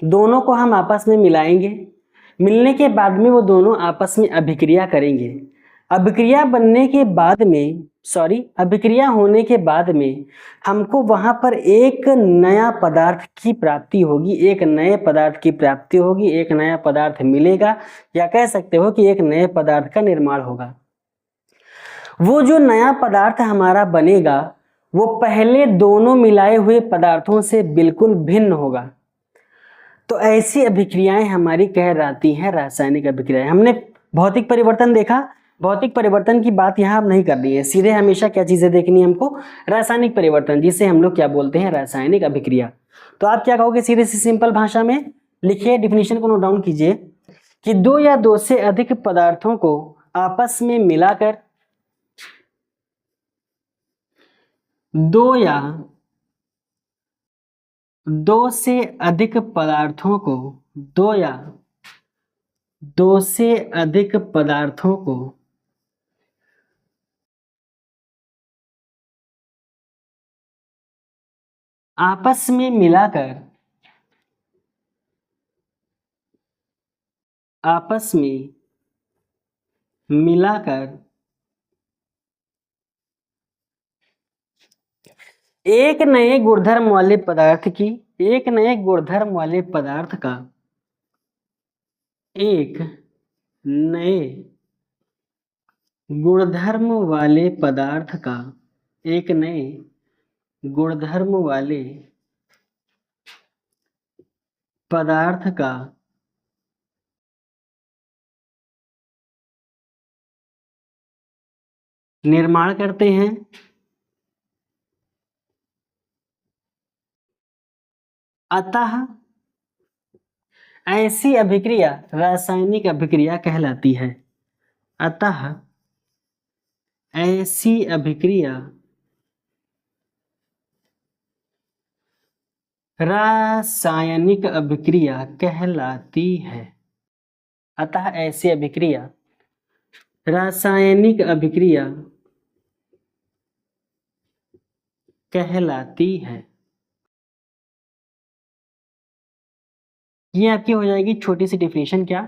दोनों को हम आपस में मिलाएंगे, मिलने के बाद में वो दोनों आपस में अभिक्रिया करेंगे। अभिक्रिया होने के बाद में हमको वहां पर एक नया पदार्थ की प्राप्ति होगी, एक नया पदार्थ मिलेगा, या कह सकते हो कि एक नए पदार्थ का निर्माण होगा। वो जो नया पदार्थ हमारा बनेगा वो पहले दोनों मिलाए हुए पदार्थों से बिल्कुल भिन्न होगा। तो ऐसी अभिक्रियाएं हमारी कहलाती हैं रासायनिक अभिक्रियाएं। हमने भौतिक परिवर्तन देखा, भौतिक परिवर्तन की बात यहाँ अब नहीं करनी है, सीधे हमेशा क्या चीजें देखनी है हमको, रासायनिक परिवर्तन, जिसे हम लोग क्या बोलते हैं, रासायनिक अभिक्रिया। तो आप क्या कहोगे, सीधे सी सिंपल भाषा में लिखिए, डिफिनीशन को नोट डाउन कीजिए कि दो या दो से अधिक पदार्थों को आपस में मिलाकर दो से अधिक पदार्थों को आपस में मिलाकर एक नए गुणधर्म वाले पदार्थ का निर्माण करते हैं। अतः ऐसी अभिक्रिया रासायनिक अभिक्रिया कहलाती है। रासायनिक अभिक्रिया कहलाती है। ये आपकी हो जाएगी छोटी सी डिफिनेशन, क्या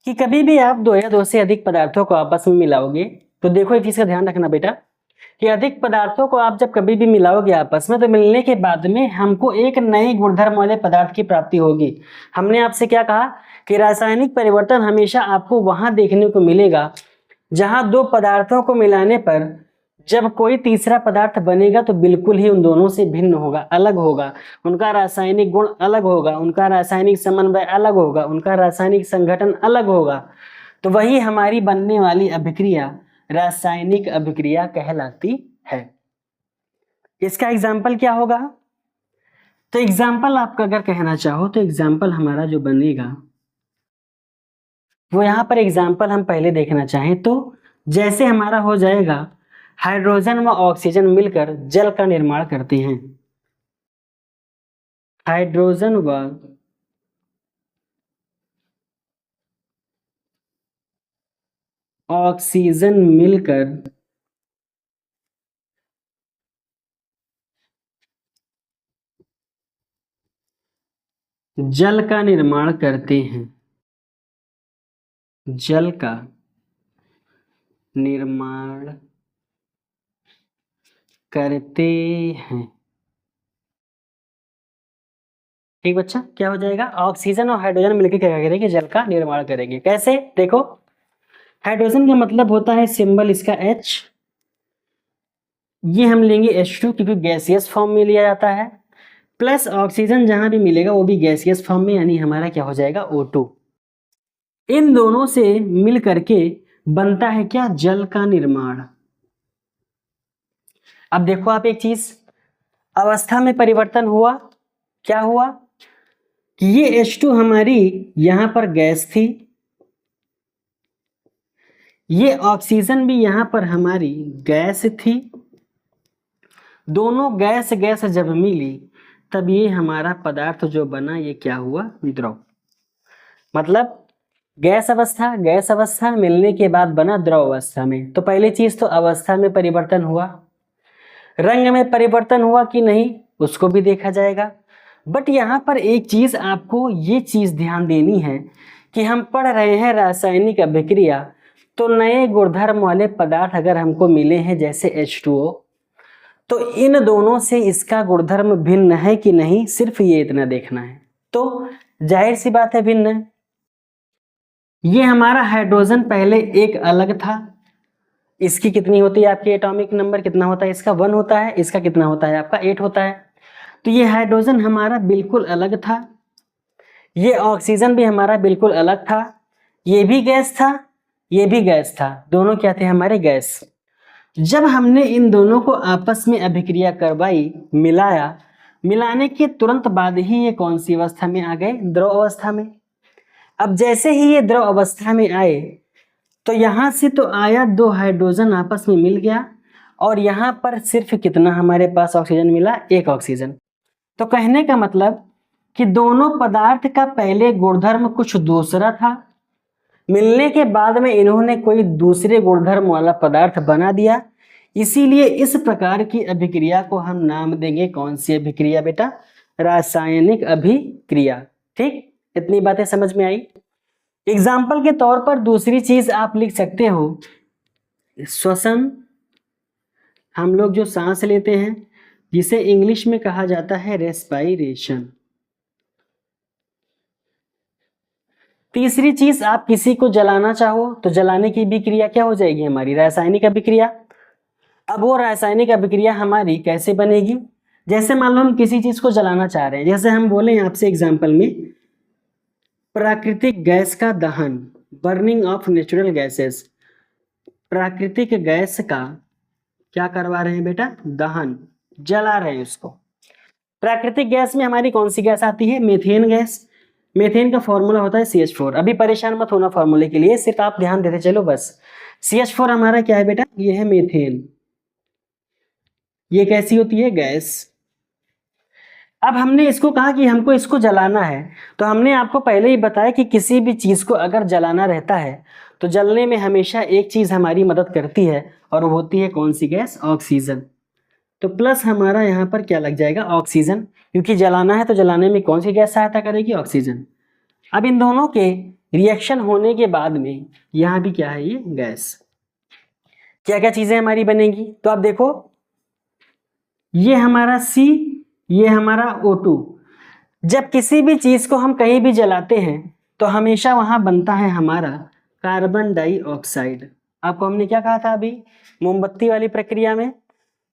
कि कभी भी आप दो या दो से अधिक पदार्थों को आपस में मिलाओगे, तो देखो एक चीज का ध्यान रखना बेटा, कि अधिक पदार्थों को आप जब कभी भी मिलाओगे आपस में, तो मिलने के बाद में हमको एक नए गुणधर्म वाले पदार्थ की प्राप्ति होगी। हमने आपसे क्या कहा कि रासायनिक परिवर्तन हमेशा आपको वहां देखने को मिलेगा जहां दो पदार्थों को मिलाने पर जब कोई तीसरा पदार्थ बनेगा तो बिल्कुल ही उन दोनों से भिन्न होगा, अलग होगा, उनका रासायनिक गुण अलग होगा, उनका रासायनिक समन्वय अलग होगा, उनका रासायनिक संगठन अलग होगा। तो वही हमारी बनने वाली अभिक्रिया रासायनिक अभिक्रिया कहलाती है। इसका एग्जाम्पल क्या होगा, तो एग्जाम्पल आपका अगर कहना चाहो तो एग्जाम्पल हमारा जो बनेगा वो यहाँ पर एग्जाम्पल हम पहले देखना चाहें तो जैसे हमारा हो जाएगा, हाइड्रोजन व ऑक्सीजन मिलकर जल का निर्माण करते हैं। हाइड्रोजन व ऑक्सीजन मिलकर जल का निर्माण करते हैं। जल का निर्माण करते हैं। ठीक बच्चा, क्या हो जाएगा, ऑक्सीजन और हाइड्रोजन मिलकर क्या करेंगे, जल का निर्माण करेंगे। कैसे, देखो हाइड्रोजन का मतलब होता है सिंबल इसका H, ये हम लेंगे H2 क्योंकि गैसियस फॉर्म में लिया जाता है, प्लस ऑक्सीजन जहां भी मिलेगा वो भी गैसियस फॉर्म में, यानी हमारा क्या हो जाएगा O2। इन दोनों से मिल करके बनता है क्या, जल का निर्माण। अब देखो आप एक चीज, अवस्था में परिवर्तन हुआ, क्या हुआ कि ये H2 हमारी यहां पर गैस थी, ये ऑक्सीजन भी यहाँ पर हमारी गैस थी, दोनों गैस गैस जब मिली तब ये हमारा पदार्थ जो बना ये क्या हुआ, द्रव। मतलब गैस अवस्था मिलने के बाद बना द्रव अवस्था में। तो पहली चीज तो अवस्था में परिवर्तन हुआ, रंग में परिवर्तन हुआ कि नहीं उसको भी देखा जाएगा। बट यहाँ पर एक चीज आपको ये चीज ध्यान देनी है कि हम पढ़ रहे हैं रासायनिक अभिक्रिया, तो नए गुणधर्म वाले पदार्थ अगर हमको मिले हैं जैसे H2O, तो इन दोनों से इसका गुणधर्म भिन्न है कि नहीं, सिर्फ ये इतना देखना है। तो जाहिर सी बात है भिन्न है। ये हमारा हाइड्रोजन पहले एक अलग था, इसकी कितनी होती है आपकी एटॉमिक नंबर कितना होता है, इसका 1 होता है, इसका कितना होता है आपका 8 होता है। तो ये हाइड्रोजन हमारा बिल्कुल अलग था, ये ऑक्सीजन भी हमारा बिल्कुल अलग था, ये भी गैस था, ये भी गैस था, दोनों क्या थे हमारे गैस। जब हमने इन दोनों को आपस में अभिक्रिया करवाई, मिलाया, मिलाने के तुरंत बाद ही ये कौन सी अवस्था में आ गए, द्रव अवस्था में। अब जैसे ही ये द्रव अवस्था में आए तो यहाँ से तो आया 2 हाइड्रोजन आपस में मिल गया, और यहाँ पर सिर्फ कितना हमारे पास ऑक्सीजन मिला, 1 ऑक्सीजन। तो कहने का मतलब कि दोनों पदार्थ का पहले गुणधर्म कुछ दूसरा था, मिलने के बाद में इन्होंने कोई दूसरे गुणधर्म वाला पदार्थ बना दिया, इसीलिए इस प्रकार की अभिक्रिया को हम नाम देंगे कौन सी अभिक्रिया बेटा, रासायनिक अभिक्रिया। ठीक, इतनी बातें समझ में आई। एग्जाम्पल के तौर पर दूसरी चीज आप लिख सकते हो, श्वसन, हम लोग जो सांस लेते हैं जिसे इंग्लिश में कहा जाता है रेस्पायरेशन। तीसरी चीज, आप किसी को जलाना चाहो तो जलाने की भी क्रिया क्या हो जाएगी हमारी, रासायनिक अभिक्रिया। अब वो रासायनिक अभिक्रिया हमारी कैसे बनेगी, जैसे मान लो हम किसी चीज को जलाना चाह रहे हैं, जैसे हम बोले आपसे एग्जाम्पल में प्राकृतिक गैस का दहन, बर्निंग ऑफ नेचुरल गैसेस, प्राकृतिक गैस का क्या करवा रहे हैं बेटा, दहन, जला रहे हैं उसको। प्राकृतिक गैस में हमारी कौन सी गैस आती है, मीथेन गैस। मीथेन का फॉर्मूला होता है CH4। अभी परेशान मत होना फॉर्मूले के लिए, सिर्फ आप ध्यान देते चलो बस। CH4 हमारा क्या है बेटा, ये है मीथेन। ये कैसी होती है, गैस। अब हमने इसको कहा कि हमको इसको जलाना है, तो हमने आपको पहले ही बताया कि किसी भी चीज को अगर जलाना रहता है तो जलने में हमेशा एक चीज हमारी मदद करती है, और वो होती है कौन सी गैस, ऑक्सीजन। तो प्लस हमारा यहाँ पर क्या लग जाएगा, ऑक्सीजन, क्योंकि जलाना है तो जलाने में कौन सी गैस सहायता करेगी, ऑक्सीजन। अब इन दोनों के रिएक्शन होने के बाद में यहाँ भी क्या है, ये गैस। क्या क्या चीजें हमारी बनेगी, तो आप देखो ये हमारा C, ये हमारा O2। जब किसी भी चीज को हम कहीं भी जलाते हैं तो हमेशा वहां बनता है हमारा कार्बन डाइऑक्साइड। आपको हमने क्या कहा था अभी मोमबत्ती वाली प्रक्रिया में,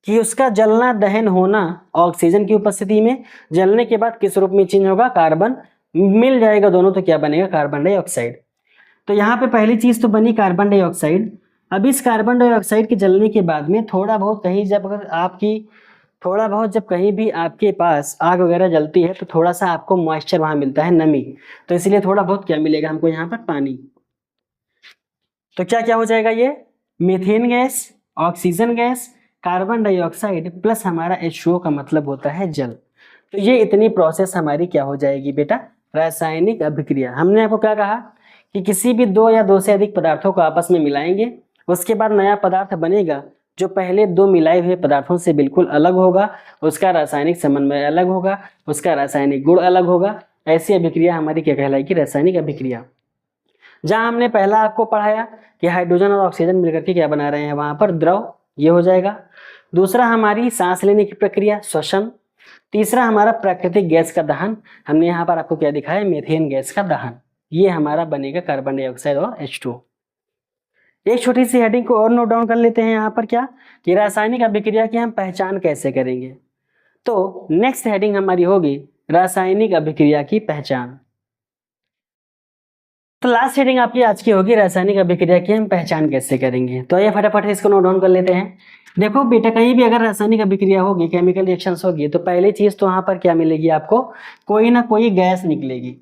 कि उसका जलना दहन होना ऑक्सीजन की उपस्थिति में, जलने के बाद किस रूप में चेंज होगा, कार्बन मिल जाएगा दोनों, तो क्या बनेगा, कार्बन डाइऑक्साइड। तो यहाँ पे पहली चीज तो बनी कार्बन डाइऑक्साइड। अब इस कार्बन डाइऑक्साइड के जलने के बाद में थोड़ा बहुत जब कहीं भी आपके पास आग वगैरह जलती है तो थोड़ा सा आपको मॉइस्चर वहां मिलता है, नमी, तो इसलिए थोड़ा बहुत क्या मिलेगा हमको यहाँ पर, पानी। तो क्या क्या हो जाएगा, ये methane gas, oxygen gas, carbon dioxide plus हमारा H2O का मतलब होता है जल। तो ये इतनी प्रोसेस हमारी क्या हो जाएगी बेटा, रासायनिक अभिक्रिया। हमने आपको क्या कहा कि किसी भी 2 या 2 से अधिक पदार्थों को आपस में मिलाएंगे, उसके बाद नया पदार्थ बनेगा जो पहले 2 मिलाए हुए पदार्थों से बिल्कुल अलग होगा, उसका रासायनिक समन्वय अलग होगा, उसका रासायनिक गुण अलग होगा। ऐसी अभिक्रिया हमारी क्या कहलाएगी, रासायनिक अभिक्रिया। जहां हमने पहला आपको पढ़ाया कि हाइड्रोजन और ऑक्सीजन मिलकर के क्या बना रहे हैं, वहां पर द्रव, ये हो जाएगा। दूसरा हमारी सांस लेने की प्रक्रिया, श्वसन। तीसरा हमारा प्राकृतिक गैस का दहन, हमने यहाँ पर आपको क्या दिखाया, मीथेन गैस का दहन। ये हमारा बनेगा कार्बन डाइऑक्साइड और H2O। एक छोटी सी हेडिंग को और नोट डाउन कर लेते हैं यहाँ पर, क्या कि रासायनिक अभिक्रिया की हम पहचान कैसे करेंगे। तो नेक्स्ट हेडिंग हमारी होगी रासायनिक अभिक्रिया की पहचान। तो लास्ट हेडिंग आपकी आज की होगी रासायनिक अभिक्रिया की हम पहचान कैसे करेंगे। तो ये फटाफट इसको नोट डाउन कर लेते हैं। देखो बेटा, कहीं भी अगर रासायनिक अभिक्रिया होगी, केमिकल रिएक्शंस होगी, तो पहली चीज तो वहां पर क्या मिलेगी आपको, कोई ना कोई गैस निकलेगी।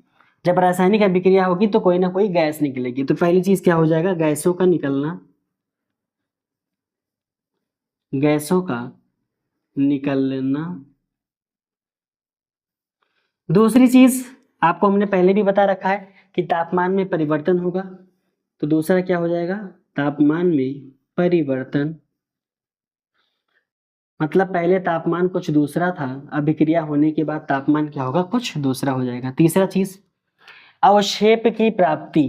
जब रासायनिक अभिक्रिया होगी तो कोई ना कोई गैस निकलेगी, तो पहली चीज क्या हो जाएगा, गैसों का निकलना। गैसों का निकलना। दूसरी चीज आपको हमने पहले भी बता रखा है कि तापमान में परिवर्तन होगा, तो दूसरा क्या हो जाएगा, तापमान में परिवर्तन। मतलब पहले तापमान कुछ दूसरा था, अभिक्रिया होने के बाद तापमान क्या होगा, कुछ दूसरा हो जाएगा। तीसरा चीज अवक्षेप की प्राप्ति।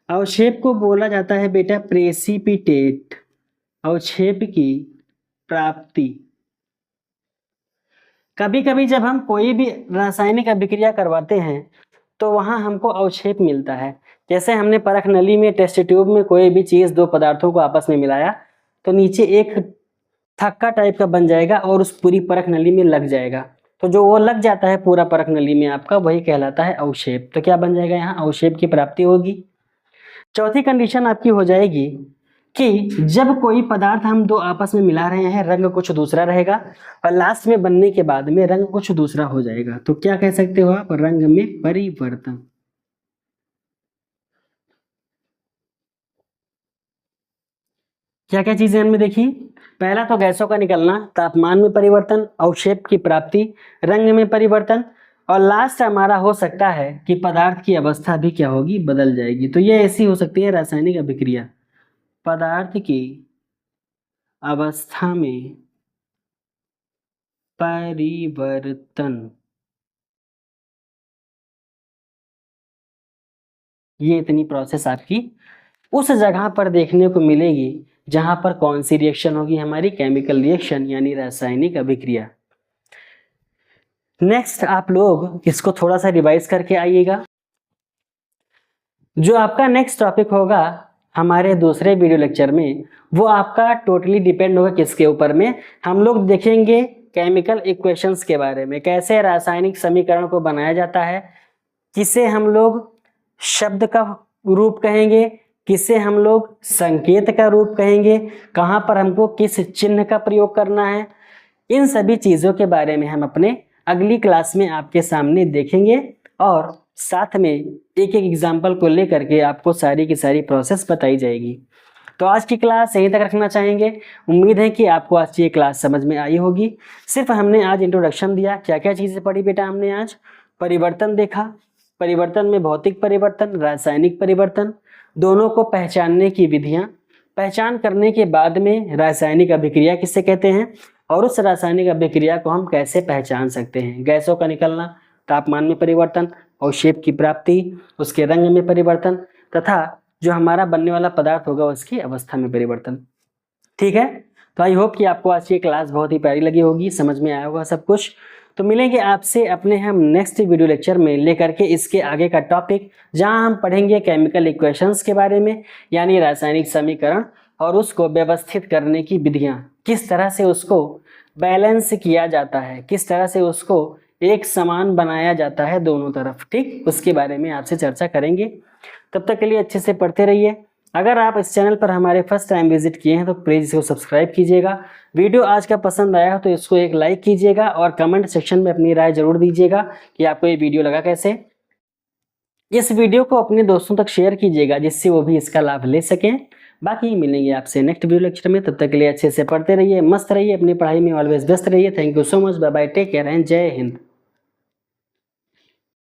अवक्षेप को बोला जाता है बेटा प्रेसिपिटेट। अवक्षेप की प्राप्ति। कभी कभी जब हम कोई भी रासायनिक अभिक्रिया करवाते हैं तो वहां हमको अवक्षेप मिलता है। जैसे हमने परख नली में, टेस्ट ट्यूब में कोई भी चीज दो पदार्थों को आपस में मिलाया तो नीचे एक थक्का टाइप का बन जाएगा और उस पूरी परख नली में लग जाएगा। तो जो वो लग जाता है पूरा परख नली में आपका, वही कहलाता है अवक्षेप। तो क्या बन जाएगा, यहाँ अवक्षेप की प्राप्ति होगी। चौथी कंडीशन आपकी हो जाएगी कि जब कोई पदार्थ हम दो आपस में मिला रहे हैं, रंग कुछ दूसरा रहेगा और लास्ट में बनने के बाद में रंग कुछ दूसरा हो जाएगा, तो क्या कह सकते हो आप, रंग में परिवर्तन। क्या क्या चीजें हमने देखी, पहला तो गैसों का निकलना, तापमान में परिवर्तन, अवक्षेप की प्राप्ति, रंग में परिवर्तन, और लास्ट हमारा हो सकता है कि पदार्थ की अवस्था भी क्या होगी, बदल जाएगी। तो ये ऐसी हो सकती है रासायनिक अभिक्रिया, पदार्थ की अवस्था में परिवर्तन। ये इतनी प्रोसेस आपकी उस जगह पर देखने को मिलेगी जहां पर कौन सी रिएक्शन होगी, हमारी केमिकल रिएक्शन यानी रासायनिक अभिक्रिया। नेक्स्ट आप लोग इसको थोड़ा सा रिवाइज करके आइएगा। जो आपका नेक्स्ट टॉपिक होगा हमारे दूसरे वीडियो लेक्चर में, वो आपका टोटली डिपेंड होगा किसके ऊपर में, हम लोग देखेंगे केमिकल इक्वेशंस के बारे में, कैसे रासायनिक समीकरण को बनाया जाता है, किसे हम लोग शब्द का रूप कहेंगे, किसे हम लोग संकेत का रूप कहेंगे, कहाँ पर हमको किस चिन्ह का प्रयोग करना है। इन सभी चीज़ों के बारे में हम अपने अगली क्लास में आपके सामने देखेंगे और साथ में एक एक एग्जाम्पल को लेकर के आपको सारी की सारी प्रोसेस बताई जाएगी। तो आज की क्लास यहीं तक रखना चाहेंगे। उम्मीद है कि आपको आज की ये क्लास समझ में आई होगी। सिर्फ हमने आज इंट्रोडक्शन दिया। क्या क्या चीज़ें पढ़ी बेटा हमने आज, परिवर्तन देखा, परिवर्तन में भौतिक परिवर्तन, रासायनिक परिवर्तन, दोनों को पहचानने की विधियाँ, पहचान करने के बाद में रासायनिक अभिक्रिया किसे कहते हैं और उस रासायनिक अभिक्रिया को हम कैसे पहचान सकते हैं, गैसों का निकलना, तापमान में परिवर्तन, अवक्षेप की प्राप्ति, उसके रंग में परिवर्तन तथा जो हमारा बनने वाला पदार्थ होगा उसकी अवस्था में परिवर्तन। ठीक है, तो आई होप कि आपको आज की क्लास बहुत ही प्यारी लगी होगी, समझ में आया होगा सब कुछ। तो मिलेंगे आपसे अपने हम नेक्स्ट वीडियो लेक्चर में लेकर के इसके आगे का टॉपिक, जहां हम पढ़ेंगे केमिकल इक्वेशंस के बारे में यानी रासायनिक समीकरण और उसको व्यवस्थित करने की विधियां, किस तरह से उसको बैलेंस किया जाता है, किस तरह से उसको एक समान बनाया जाता है दोनों तरफ। ठीक, उसके बारे में आपसे चर्चा करेंगे। तब तक के लिए अच्छे से पढ़ते रहिए। अगर आप इस चैनल पर हमारे फर्स्ट टाइम विजिट किए हैं तो प्लीज़ इसको सब्सक्राइब कीजिएगा। वीडियो आज का पसंद आया हो तो इसको एक लाइक कीजिएगा और कमेंट सेक्शन में अपनी राय जरूर दीजिएगा कि आपको ये वीडियो लगा कैसे। इस वीडियो को अपने दोस्तों तक शेयर कीजिएगा जिससे वो भी इसका लाभ ले सकें। बाकी मिलेंगे आपसे नेक्स्ट वीडियो लेक्चर में। तब तक के लिए अच्छे से पढ़ते रहिए, मस्त रहिए, अपनी पढ़ाई में ऑलवेज व्यस्त रहिए। Thank you so much, bye bye, take care and जय हिंद।